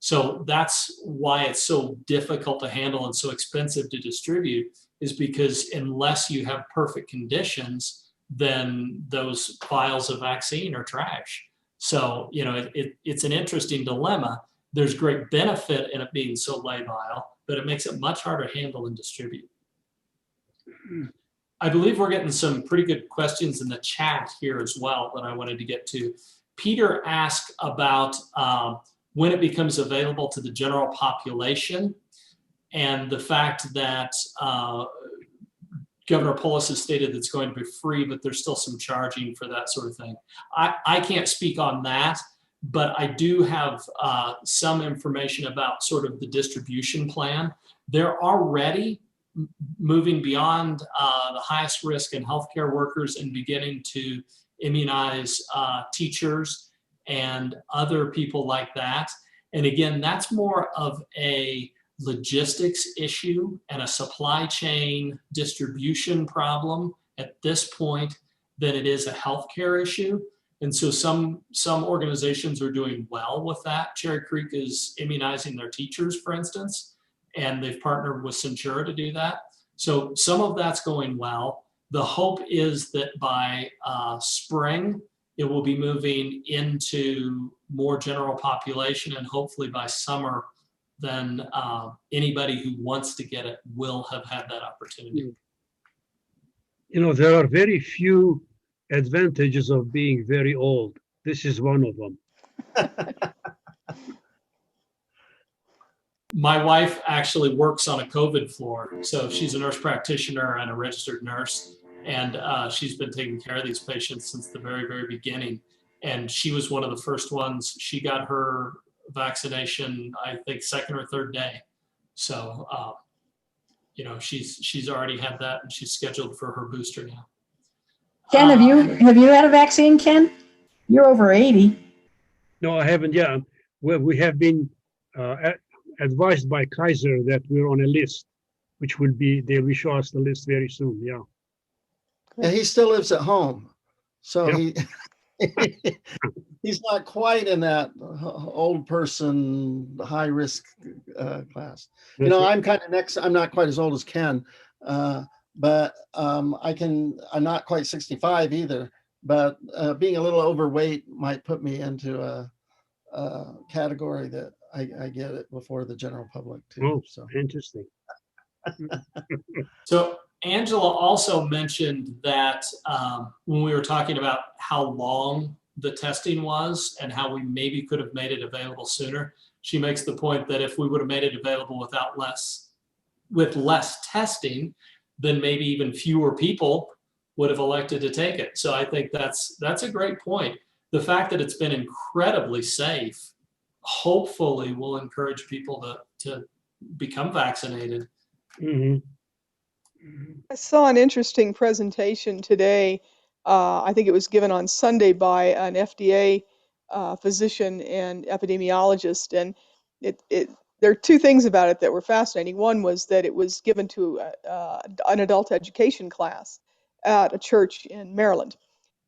So that's why it's so difficult to handle and so expensive to distribute, is because unless you have perfect conditions, then those vials of vaccine are trash. So, it's an interesting dilemma. There's great benefit in it being so labile, but it makes it much harder to handle and distribute. I believe we're getting some pretty good questions in the chat here as well that I wanted to get to. Peter asked about when it becomes available to the general population, and the fact that Governor Polis has stated that it's going to be free, but there's still some charging for that sort of thing. I can't speak on that, but I do have some information about sort of the distribution plan. They're already moving beyond the highest risk and healthcare workers and beginning to immunize teachers and other people like that. And again, that's more of a logistics issue and a supply chain distribution problem at this point than it is a healthcare issue. And so some organizations are doing well with that. Cherry Creek is immunizing their teachers, for instance, and they've partnered with Centura to do that. So some of that's going well. The hope is that by spring, it will be moving into more general population, and hopefully by summer, then anybody who wants to get it will have had that opportunity. You know, there are very few advantages of being very old. This is one of them. My wife actually works on a COVID floor. So she's a nurse practitioner and a registered nurse. And she's been taking care of these patients since the very, very beginning. And she was one of the first ones. She got her vaccination, I think, second or third day. So, you know, she's already had that, and she's scheduled for her booster now. Ken, have you had a vaccine, Ken? You're over 80. No, I haven't yet. Well, we have been advised by Kaiser that we're on a list, which will be, they will show us the list very soon. Yeah. And he still lives at home. So Yep. he's not quite in that old person, high risk class. You know, I'm kind of next, I'm not quite as old as Ken, but I'm not quite 65 either, but being a little overweight might put me into a category that I get it before the general public too. Oh, so interesting. So Angela also mentioned that when we were talking about how long the testing was and how we maybe could have made it available sooner, she makes the point that if we would have made it available with less testing, then maybe even fewer people would have elected to take it. So I think that's a great point. The fact that it's been incredibly safe, hopefully will encourage people to become vaccinated. Mm-hmm. I saw an interesting presentation today. I think it was given on Sunday by an FDA physician and epidemiologist, and there are two things about it that were fascinating. One was that it was given to an adult education class at a church in Maryland,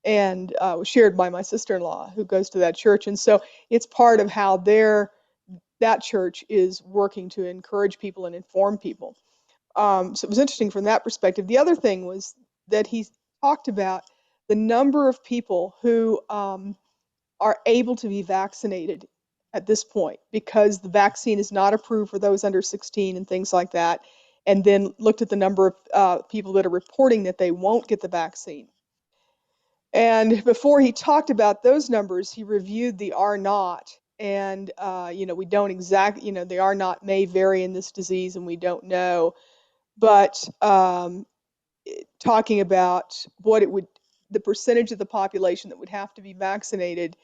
and was shared by my sister-in-law who goes to that church. And so it's part of how that church is working to encourage people and inform people. So it was interesting from that perspective. The other thing was that he talked about the number of people who are able to be vaccinated at this point because the vaccine is not approved for those under 16 and things like that, and then looked at the number of people that are reporting that they won't get the vaccine. And before he talked about those numbers, he reviewed the R naught. And, you know, we don't exactly, you know, the R naught may vary in this disease and we don't know. But talking about what it would, the percentage of the population that would have to be vaccinated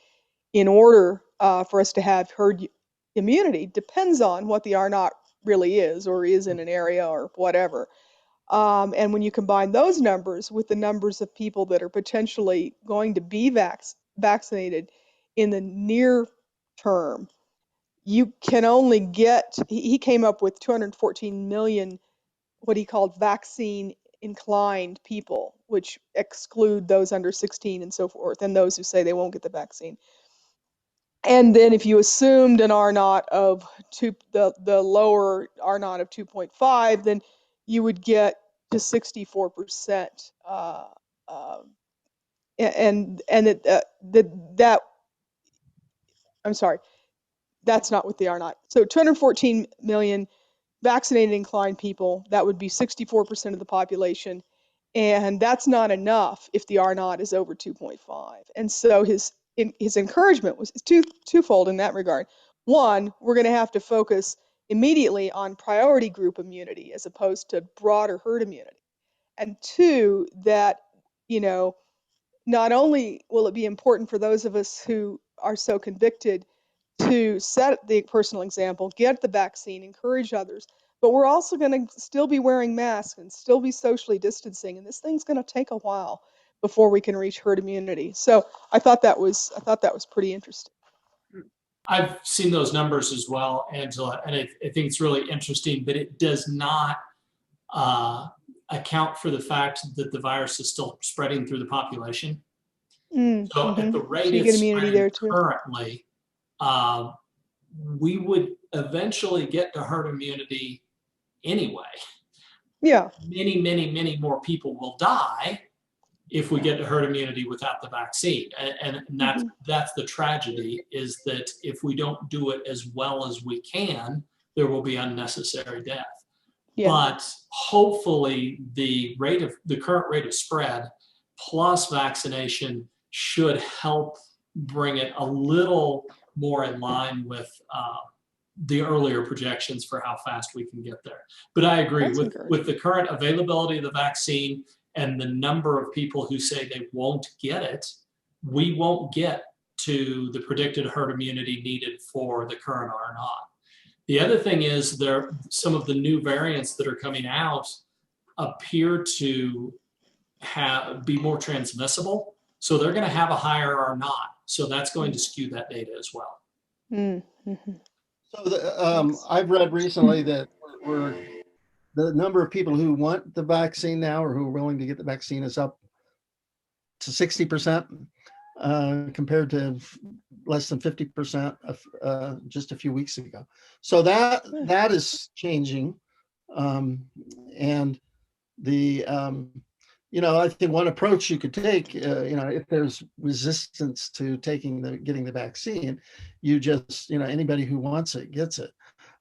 in order for us to have herd immunity depends on what the R naught really is or is in an area or whatever. And when you combine those numbers with the numbers of people that are potentially going to be vaccinated in the near term, you can only get, he came up with 214 million, what he called vaccine inclined people, which exclude those under 16 and so forth, and those who say they won't get the vaccine. And then if you assumed an R naught of the lower R naught of 2.5, then you would get to 64%. That I'm sorry, that's not with the R naught. So 214 million vaccinated inclined people, that would be 64% of the population. And that's not enough if the R naught is over 2.5. And so his encouragement was twofold in that regard. One, we're going to have to focus immediately on priority group immunity as opposed to broader herd immunity. And two, that, you know, not only will it be important for those of us who are so convicted to set the personal example, get the vaccine, encourage others, but we're also going to still be wearing masks and still be socially distancing, and this thing's going to take a while before we can reach herd immunity. So I thought that was pretty interesting. I've seen those numbers as well, Angela, and I think it's really interesting, but it does not account for the fact that the virus is still spreading through the population. So at the rate So you get immunity there too. currently, we would eventually get to herd immunity anyway. Yeah. Many, many, many more people will die if we get to herd immunity without the vaccine. And that's the tragedy, is that if we don't do it as well as we can, there will be unnecessary death. Yeah. But hopefully the current rate of spread plus vaccination should help bring it a little more in line with the earlier projections for how fast we can get there. But I agree with the current availability of the vaccine and the number of people who say they won't get it, we won't get to the predicted herd immunity needed for the current R naught. The other thing is some of the new variants that are coming out appear to be more transmissible. So they're going to have a higher R naught. So that's going to skew that data as well. Mm-hmm. So I've read recently that the number of people who want the vaccine now or who are willing to get the vaccine is up to 60% compared to less than 50% just a few weeks ago. So that is changing. And the I think one approach you could take, if there's resistance to getting the vaccine, you just, anybody who wants it gets it,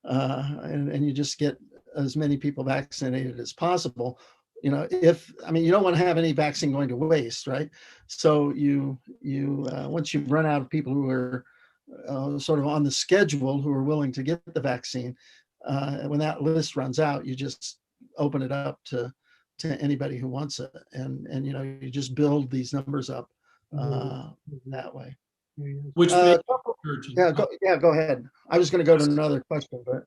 and you just get as many people vaccinated as possible. You don't want to have any vaccine going to waste, right? So you once you've run out of people who are sort of on the schedule who are willing to get the vaccine, when that list runs out, you just open it up to anybody who wants it, and you just build these numbers up that way. Which go ahead. I was going to go to another question, but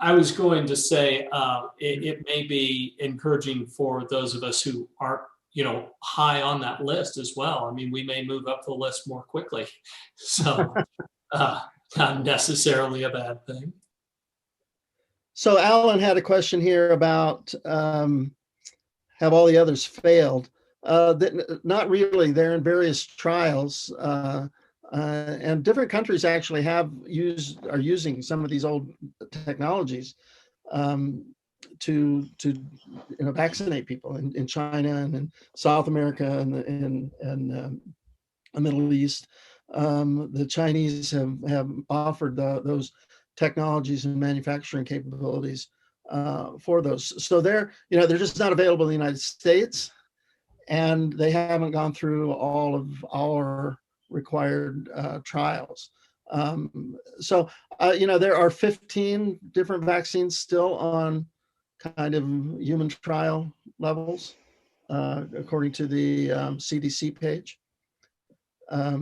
I was going to say it may be encouraging for those of us who aren't high on that list as well. I mean, we may move up the list more quickly, so not necessarily a bad thing. So Alan had a question here about have all the others failed? Not really. They're in various trials, and different countries actually are using some of these old technologies to vaccinate people in China and in South America and in the Middle East. The Chinese have offered those technologies and manufacturing capabilities for those. So they're just not available in the United States, and they haven't gone through all of our required trials. So there are 15 different vaccines still on kind of human trial levels, according to the CDC page. But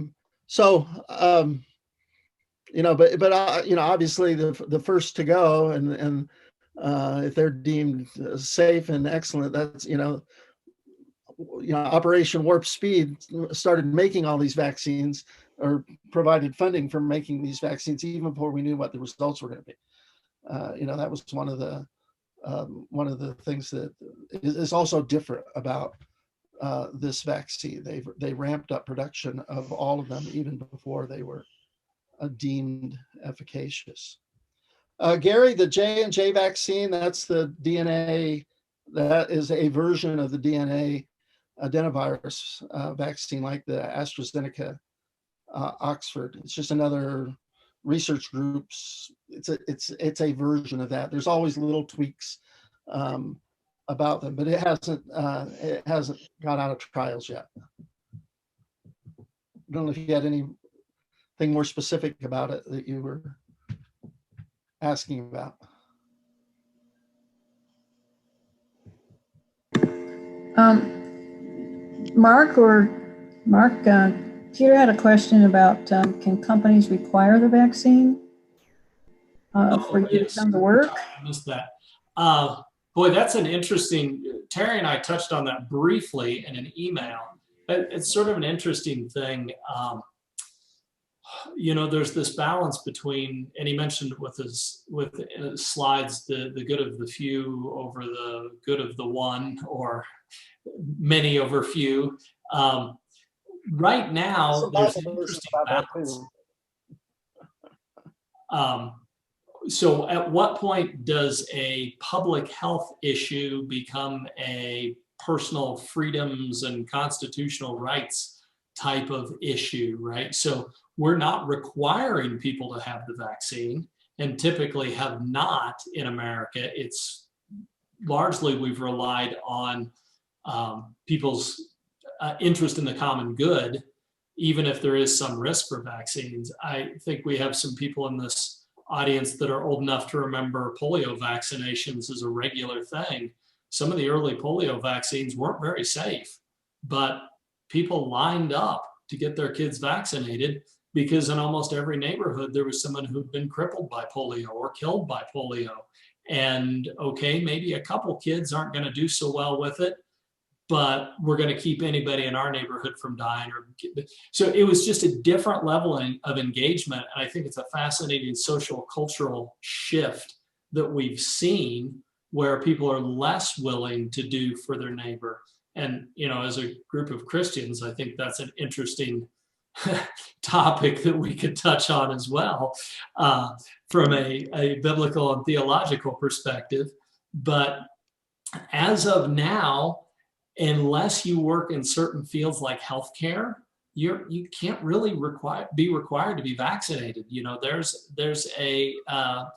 obviously the first to go, and if they're deemed safe and excellent, that's Operation Warpspeed started making all these vaccines, or provided funding for making these vaccines even before we knew what the results were going to be. That was one of the things that is also different about this vaccine. They ramped up production of all of them even before they were deemed efficacious. Gary, the J&J vaccine, that's the DNA, that is a version of the DNA adenovirus vaccine, like the AstraZeneca Oxford. It's just another research groups, it's a version of that. There's always little tweaks about them, but it hasn't got out of trials yet. I don't know if you had anything more specific about it that you were asking about. Mark, Peter had a question about can companies require the vaccine for you to come to work? I missed that. Boy, that's an interesting, Terry and I touched on that briefly in an email. It's sort of an interesting thing. You know, there's this balance between, and he mentioned with his slides, the good of the few over the good of the one, or many over few. Right now, there's an interesting balance. So at what point does a public health issue become a personal freedoms and constitutional rights type of issue, right? So we're not requiring people to have the vaccine, and typically have not in America. It's largely we've relied on people's interest in the common good, even if there is some risk for vaccines. I think we have some people in this audience that are old enough to remember polio vaccinations as a regular thing. Some of the early polio vaccines weren't very safe, but people lined up to get their kids vaccinated because in almost every neighborhood there was someone who'd been crippled by polio or killed by polio. And okay, maybe a couple kids aren't going to do so well with it, but we're going to keep anybody in our neighborhood from dying. So it was just a different level of engagement. And I think it's a fascinating social cultural shift that we've seen where people are less willing to do for their neighbor. And, you know, as a group of Christians, I think that's an interesting topic that we could touch on as well from a biblical and theological perspective. But as of now, unless you work in certain fields like healthcare, you can't really be required to be vaccinated. You know, there's a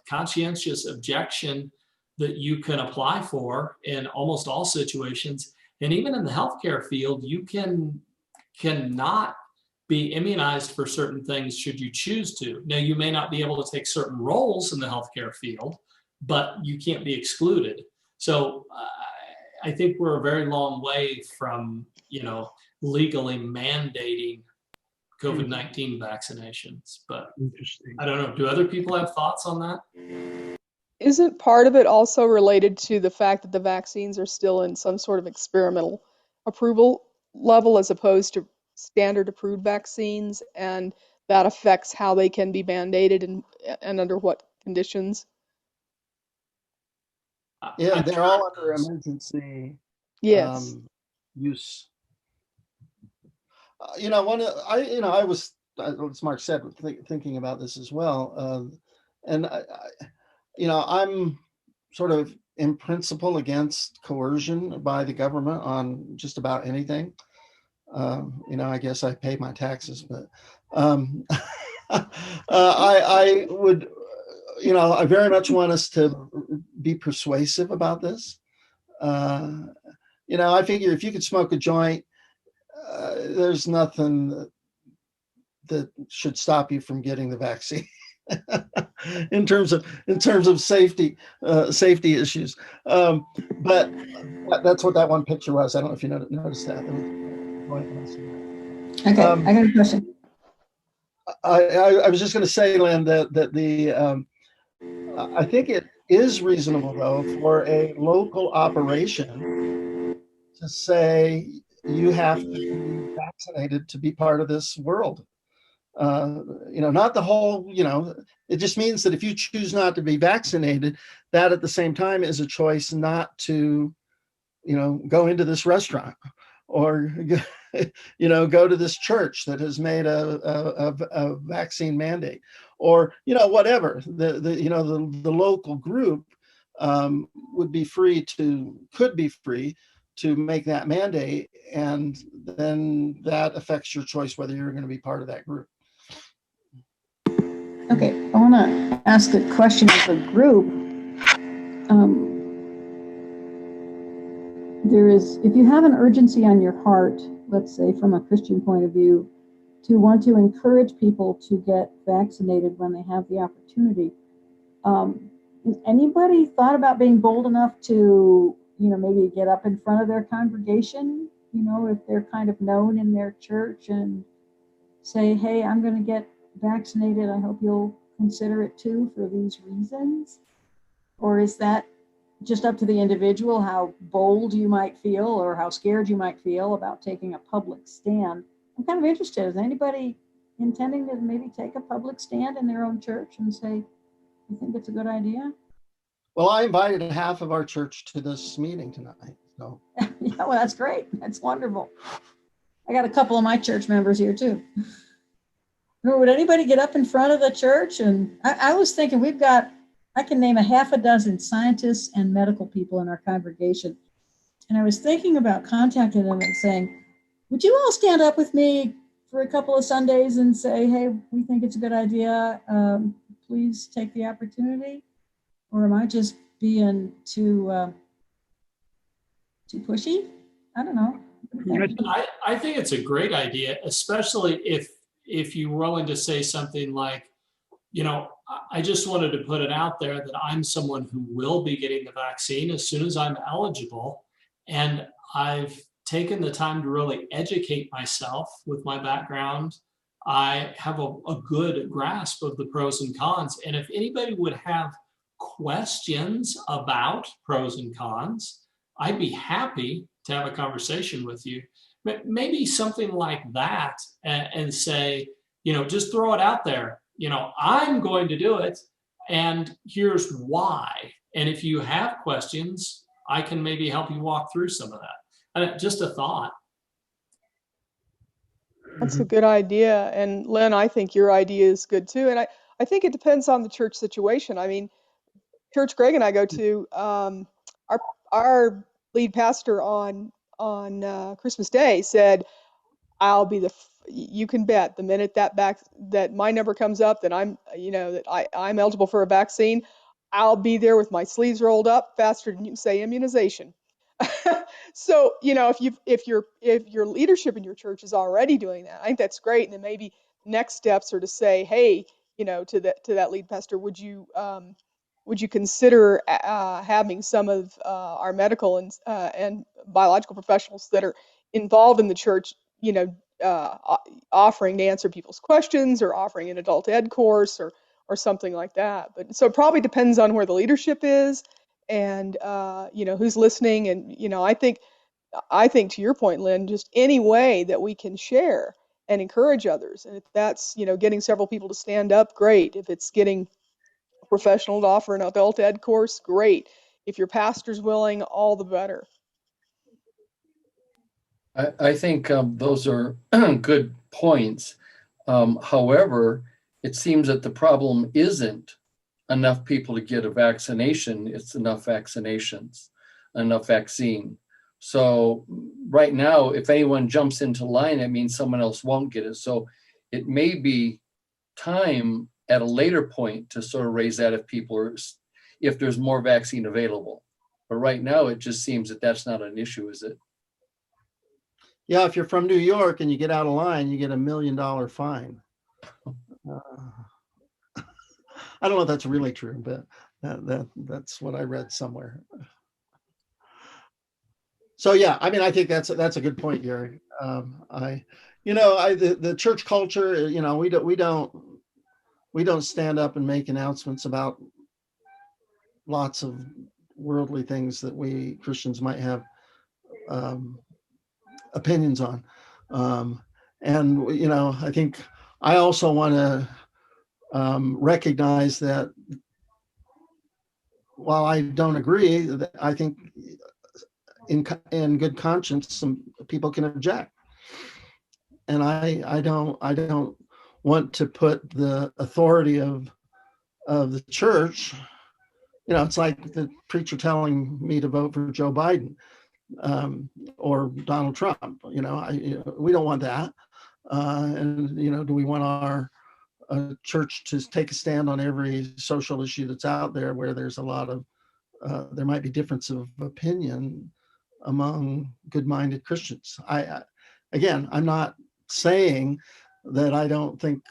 conscientious objection that you can apply for in almost all situations, and even in the healthcare field, you cannot be immunized for certain things should you choose to. Now, you may not be able to take certain roles in the healthcare field, but you can't be excluded. So I think we're a very long way from, you know, legally mandating COVID-19 vaccinations. But I don't know. Do other people have thoughts on that? Isn't part of it also related to the fact that the vaccines are still in some sort of experimental approval level as opposed to standard approved vaccines, and that affects how they can be mandated and under what conditions? Yeah, they're all under emergency Yes. use. You know, I was, as Mark said, thinking about this as well, and you know, I'm sort of in principle against coercion by the government on just about anything. You know, I guess I pay my taxes, but I would, you know, I very much want us to be persuasive about this. You know, I figure if you could smoke a joint, there's nothing that should stop you from getting the vaccine. in terms of safety issues, but that's what that one picture was. I don't know if you noticed that. Okay, I got a question. I was just going to say, Lynn, that the I think it is reasonable though for a local operation to say you have to be vaccinated to be part of this world. You know, not the whole, you know, it just means that if you choose not to be vaccinated, that at the same time is a choice not to, you know, go into this restaurant or, you know, go to this church that has made a vaccine mandate, or, you know, whatever the local group could be free to make that mandate, and then that affects your choice whether you're going to be part of that group. Okay, I want to ask a question of the group. If you have an urgency on your heart, let's say from a Christian point of view, to want to encourage people to get vaccinated when they have the opportunity, has anybody thought about being bold enough to, maybe get up in front of their congregation, if they're kind of known in their church, and say, hey, I'm going to get vaccinated. I hope you'll consider it too for these reasons? Or is that just up to the individual, how bold you might feel or how scared you might feel about taking a public stand? I'm kind of interested. Is anybody intending to maybe take a public stand in their own church and say, you think it's a good idea? Well, I invited half of our church to this meeting tonight. So Yeah, well, that's great. That's wonderful. I got a couple of my church members here too. Would anybody get up in front of the church? And I was thinking I can name a half a dozen scientists and medical people in our congregation. And I was thinking about contacting them and saying, would you all stand up with me for a couple of Sundays and say, hey, we think it's a good idea. Please take the opportunity. Or am I just being too pushy? I don't know. I think it's a great idea, especially if you're willing to say something like, I just wanted to put it out there that I'm someone who will be getting the vaccine as soon as I'm eligible. And I've taken the time to really educate myself with my background. I have a good grasp of the pros and cons. And if anybody would have questions about pros and cons, I'd be happy to have a conversation with you. Maybe something like that, and say, just throw it out there. I'm going to do it, and here's why. And if you have questions, I can maybe help you walk through some of that. Just a thought. That's a good idea. And Lynn, I think your idea is good too. And I think it depends on the church situation. I mean, church Greg and I go to, our lead pastor on Christmas Day said, I'll be you can bet the minute that my number comes up, that I'm eligible for a vaccine, I'll be there with my sleeves rolled up faster than you can say immunization. So, if your leadership in your church is already doing that, I think that's great. And then maybe next steps are to say, hey, to that lead pastor, would you consider having some of our medical and biological professionals that are involved in the church, offering to answer people's questions, or offering an adult ed course or something like that. But so it probably depends on where the leadership is, and who's listening. And I think to your point, Lynn, just any way that we can share and encourage others, and if that's getting several people to stand up, great. If it's getting a professional to offer an adult ed course, great. If your pastor's willing, all the better. I think those are good points. However, it seems that the problem isn't enough people to get a vaccination, it's enough vaccinations, enough vaccine. So right now, if anyone jumps into line, it means someone else won't get it. So it may be time at a later point to sort of raise that if there's more vaccine available. But right now, it just seems that that's not an issue, is it? yeah, if you're from New York and you get out of line, you get $1 million fine. I don't know if that's really true, but that's what I read somewhere. So yeah, I mean, I think that's a good point, Gary. The church culture, we don't stand up and make announcements about lots of worldly things that we Christians might have opinions on. I think I also want to recognize that while I don't agree, I think in good conscience, some people can object. And I don't want to put the authority of the church, it's like the preacher telling me to vote for Joe Biden or Donald Trump. We don't want that. Do we want our a church to take a stand on every social issue that's out there where there's a lot of, there might be difference of opinion among good-minded Christians. Again, I'm not saying that I don't think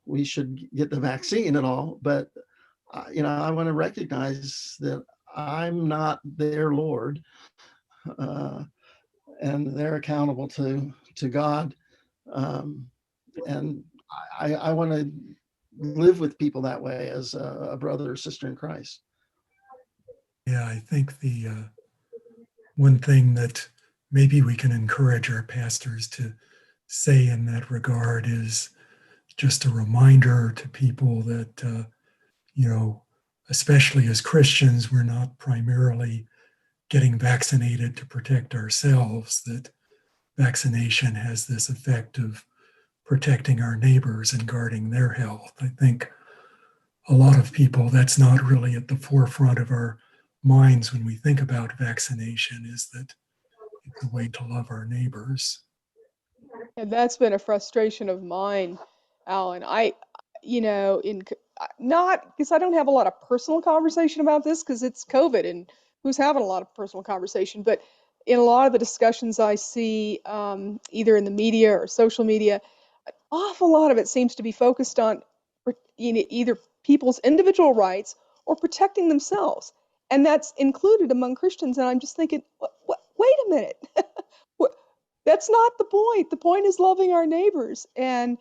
we should get the vaccine at all, but I want to recognize that I'm not their Lord, and they're accountable to God, and I want to live with people that way as a brother or sister in Christ. Yeah, I think the one thing that maybe we can encourage our pastors to say in that regard is just a reminder to people that, especially as Christians, we're not primarily getting vaccinated to protect ourselves, that vaccination has this effect of protecting our neighbors and guarding their health. I think a lot of people, that's not really at the forefront of our minds when we think about vaccination, is that it's a way to love our neighbors. And that's been a frustration of mine, Alan. Not because I don't have a lot of personal conversation about this because it's COVID and who's having a lot of personal conversation, but in a lot of the discussions I see, either in the media or social media, an awful lot of it seems to be focused on either people's individual rights or protecting themselves. And that's included among Christians. And I'm just thinking, wait a minute. That's not the point. The point is loving our neighbors. And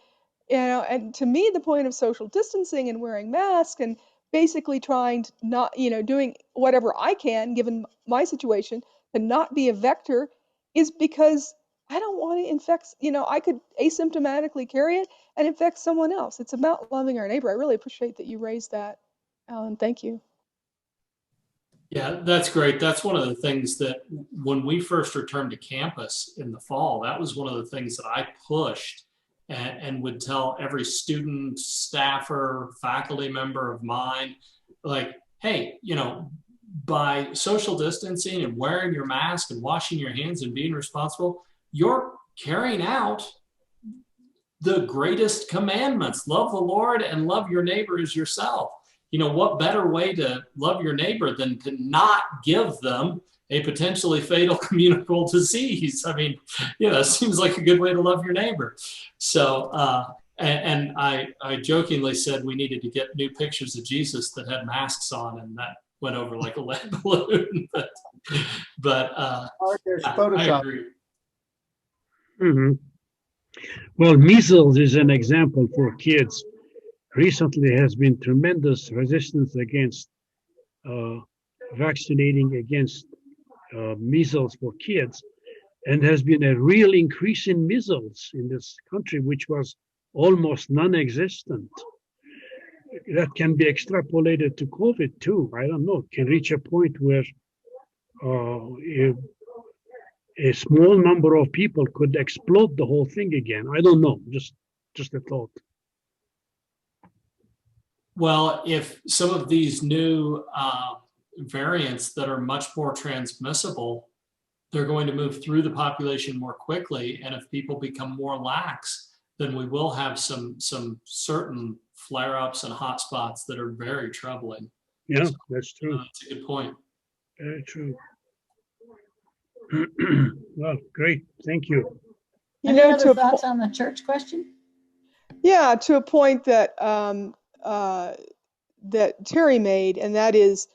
to me, the point of social distancing and wearing masks and basically trying to not, doing whatever I can, given my situation, to not be a vector is because I don't want to infect, I could asymptomatically carry it and infect someone else. It's about loving our neighbor. I really appreciate that you raised that, Alan. Thank you. Yeah, that's great. That's one of the things that when we first returned to campus in the fall, that was one of the things that I pushed and would tell every student, staffer, faculty member of mine, like, hey, by social distancing and wearing your mask and washing your hands and being responsible, you're carrying out the greatest commandments. Love the Lord and love your neighbor as yourself. What better way to love your neighbor than to not give them a potentially fatal communicable disease? I mean, it seems like a good way to love your neighbor. So, and I jokingly said we needed to get new pictures of Jesus that had masks on, and that went over like a lead balloon. but There's I Photoshop. agree. Mm-hmm. Well, measles is an example for kids. Recently has been tremendous resistance against vaccinating against measles for kids, and has been a real increase in measles in this country, which was almost non-existent. That can be extrapolated to COVID too. I don't know, can reach a point where a small number of people could explode the whole thing again. I don't know, just a thought. Well, if some of these new variants that are much more transmissible, they're going to move through the population more quickly. And if people become more lax, then we will have some certain flare-ups and hotspots that are very troubling. Yeah, so, that's true. That's a good point. Very true. Well, great. Thank you. Any other thoughts on the church question? Yeah, to a point that that Terry made, and that is,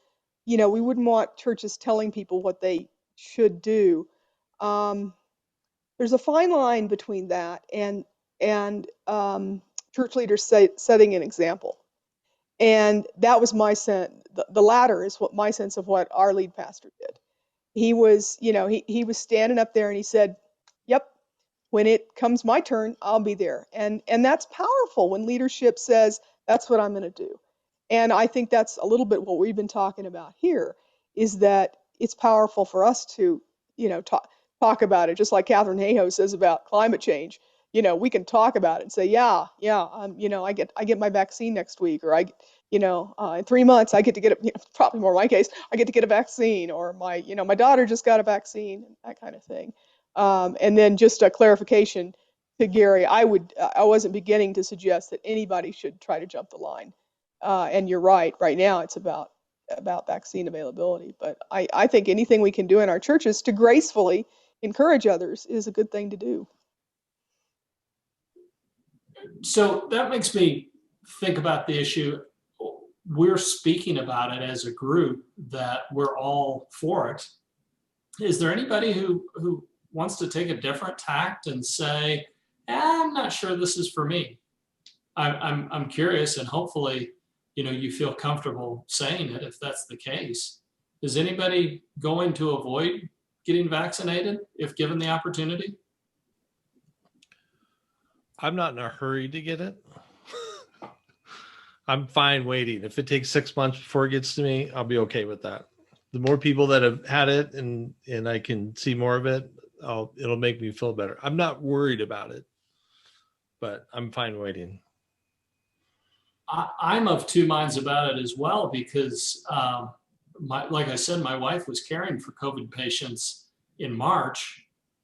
we wouldn't want churches telling people what they should do. There's a fine line between that and church leaders setting an example. And that was my sense. The latter is what my sense of what our lead pastor did. He was, he was standing up there and he said, "Yep, when it comes my turn, I'll be there." And that's powerful when leadership says, "That's what I'm going to do." And I think that's a little bit what we've been talking about here, is that it's powerful for us to, talk about it, just like Catherine Hayhoe says about climate change. We can talk about it and say, yeah, I get my vaccine next week, or in 3 months I get to get probably more my case, I get to get a vaccine, or my daughter just got a vaccine, that kind of thing. And then just a clarification, to Gary, I wasn't beginning to suggest that anybody should try to jump the line. And you're right. Right now, it's about vaccine availability. But I think anything we can do in our churches to gracefully encourage others is a good thing to do. So that makes me think about the issue. We're speaking about it as a group that we're all for it. Is there anybody who wants to take a different tact and say, I'm not sure this is for me? I'm curious, and hopefully, you feel comfortable saying it if that's the case. Is anybody going to avoid getting vaccinated if given the opportunity? I'm not in a hurry to get it. I'm fine waiting. If it takes 6 months before it gets to me, I'll be okay with that. The more people that have had it and I can see more of it, it'll make me feel better. I'm not worried about it, but I'm fine waiting. I'm of two minds about it as well, because like I said, my wife was caring for COVID patients in March,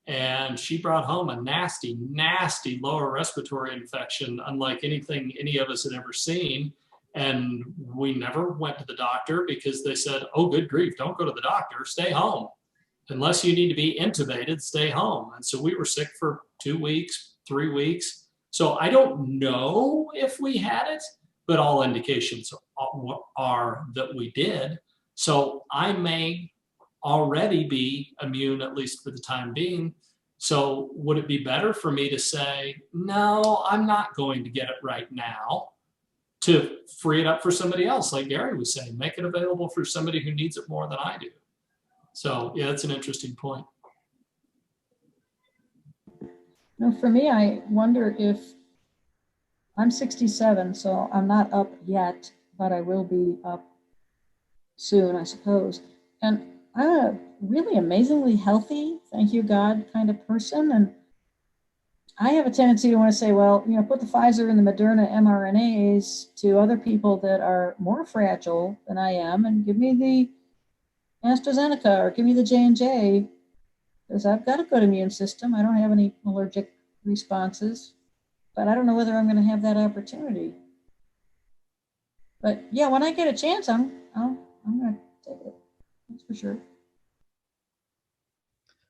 and she brought home a nasty, nasty lower respiratory infection, unlike anything any of us had ever seen. And we never went to the doctor because they said, oh, good grief, don't go to the doctor, stay home. Unless you need to be intubated, stay home. And so we were sick for 2 weeks, 3 weeks. So I don't know if we had it, but all indications are that we did. So I may already be immune, at least for the time being. So would it be better for me to say, no, I'm not going to get it right now, to free it up for somebody else, like Gary was saying, make it available for somebody who needs it more than I do? So yeah, that's an interesting point. No, for me, I wonder if I'm 67, so I'm not up yet, but I will be up soon, I suppose. And I'm a really amazingly healthy, thank you God kind of person. And I have a tendency to want to say, well, put the Pfizer and the Mrna mRNAs to other people that are more fragile than I am, and give me the AstraZeneca or give me the J&J, because I've got a good immune system. I don't have any allergic responses, but I don't know whether I'm going to have that opportunity. But yeah, when I get a chance, I'm going to take it. That's for sure.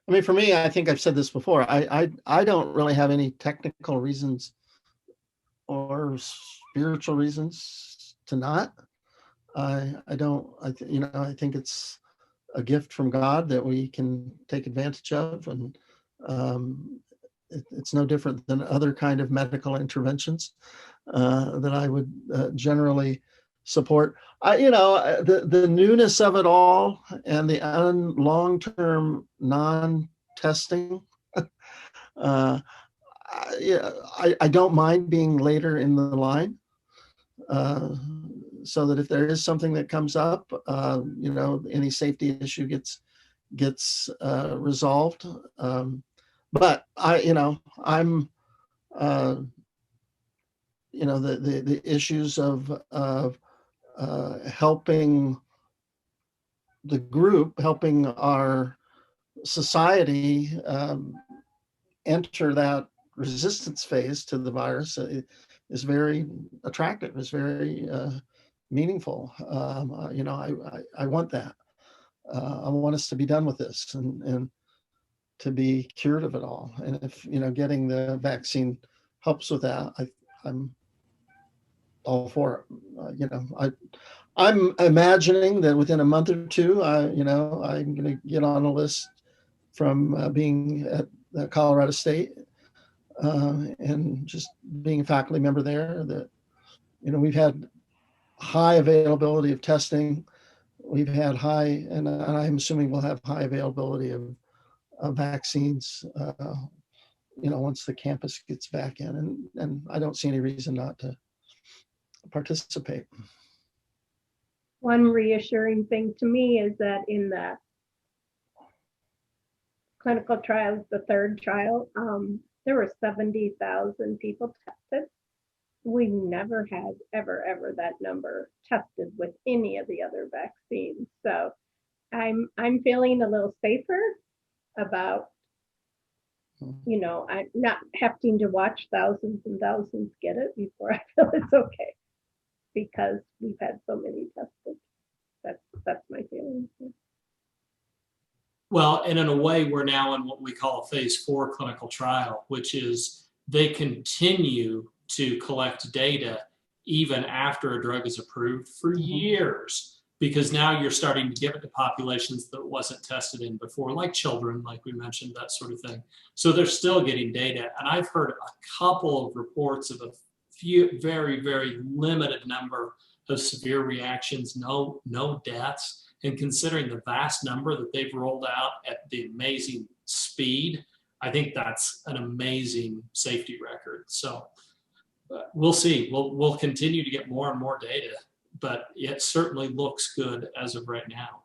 I mean, for me, I think I've said this before. I don't really have any technical reasons or spiritual reasons to not. I think it's a gift from God that we can take advantage of, and it's no different than other kind of medical interventions that I would generally support. The newness of it all and the long-term non-testing. I don't mind being later in the line, so that if there is something that comes up, any safety issue gets resolved. But I'm the issues of helping the group, helping our society enter that resistance phase to the virus is very attractive, is very meaningful. I want that. I want us to be done with this and to be cured of it all. And if, getting the vaccine helps with that, I'm all for it. I'm imagining that within a month or two, I'm going to get on a list from being at Colorado State and just being a faculty member there, that, we've had high availability of testing. We've had high, and I'm assuming we'll have high availability of vaccines, once the campus gets back in, and I don't see any reason not to participate. One reassuring thing to me is that in the clinical trials, the third trial, there were 70,000 people tested. We never had ever that number tested with any of the other vaccines. So I'm feeling a little safer about You know, I'm not having to watch thousands and thousands get it before I feel it's okay, because we've had so many tested. That's my feeling. Well, and in a way, we're now in what we call a phase 4 clinical trial, which is they continue to collect data even after a drug is approved for years, because now you're starting to give it to populations that wasn't tested in before, like children, like we mentioned, that sort of thing. So they're still getting data. And I've heard a couple of reports of a few, very, very limited number of severe reactions, no deaths. And considering the vast number that they've rolled out at the amazing speed, I think that's an amazing safety record. So we'll see. We'll continue to get more and more data, but it certainly looks good as of right now.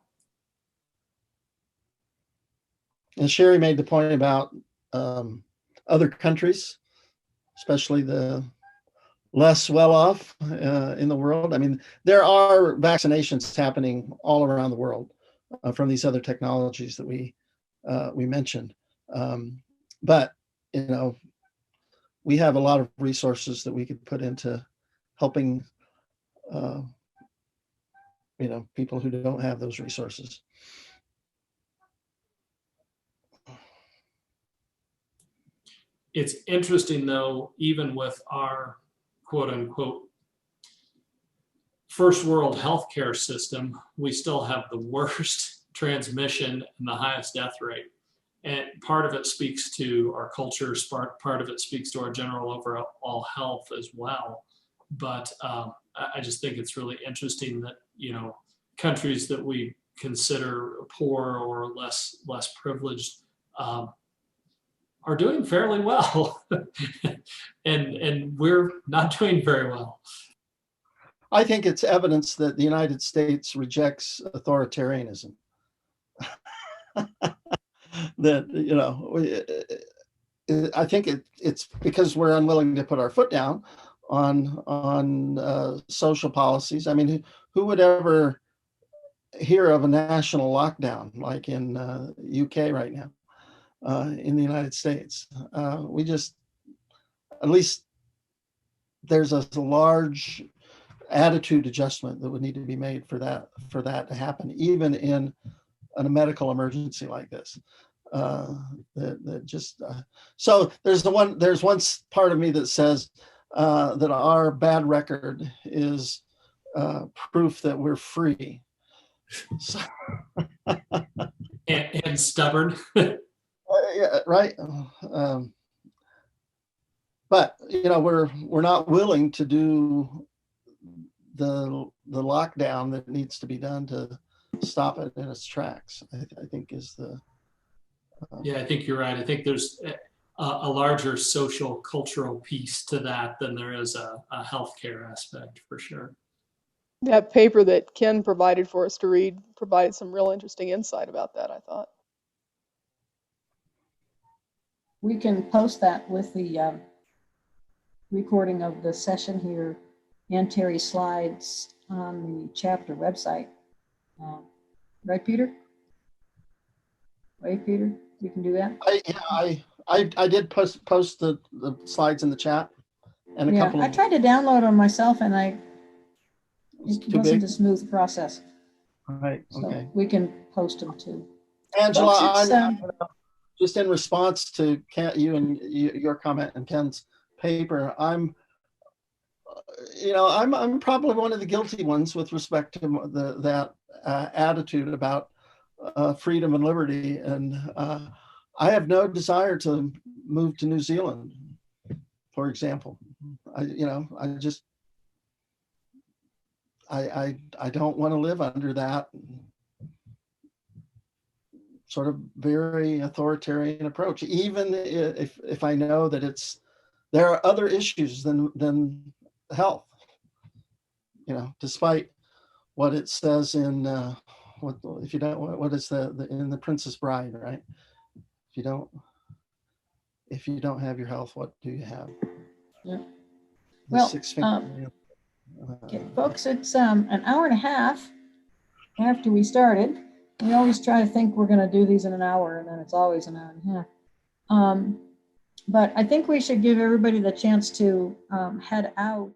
And Sherry made the point about other countries, especially the less well off in the world. I mean, there are vaccinations happening all around the world from these other technologies that we mentioned. But, you know, we have a lot of resources that we could put into helping, you know, people who don't have those resources. It's interesting, though, even with our quote unquote first world healthcare system, we still have the worst transmission and the highest death rate. And part of it speaks to our culture, part of it speaks to our general overall health as well. But I just think it's really interesting that, you know, countries that we consider poor or less privileged are doing fairly well, and we're not doing very well. I think it's evidence that the United States rejects authoritarianism. That, you know, I think it's because we're unwilling to put our foot down on social policies. I mean, who would ever hear of a national lockdown like in UK right now? In the United States, we just, at least there's a large attitude adjustment that would need to be made for that to happen, even in a medical emergency like this. So there's one part of me that says that our bad record is proof that we're free. So, and stubborn. Yeah, right. But you know, we're not willing to do the lockdown that needs to be done to stop it in its tracks. I think is the. Yeah, I think you're right. I think there's a larger social cultural piece to that than there is a healthcare aspect, for sure. That paper that Ken provided for us to read provided some real interesting insight about that, I thought. We can post that with the recording of the session here and Terry's slides on the chapter website. Right, Peter? Right, Peter? We can do that? I did post the slides in the chat. And a couple I tried to download them myself and it wasn't big. a smooth process. All right, So okay. we can post them too. Angela, Folks, just in response to you and your comment and Ken's paper, I'm probably one of the guilty ones with respect to that attitude about freedom and liberty, and I have no desire to move to New Zealand, for example. I don't want to live under that sort of very authoritarian approach, even if I know that there are other issues than health, you know, despite what it says in what is in the Princess Bride, right? If you don't have your health, what do you have? Yeah. Well, okay, folks, it's an hour and a half after we started. We always try to think we're going to do these in an hour, and then it's always an hour and a half. But I think we should give everybody the chance to head out.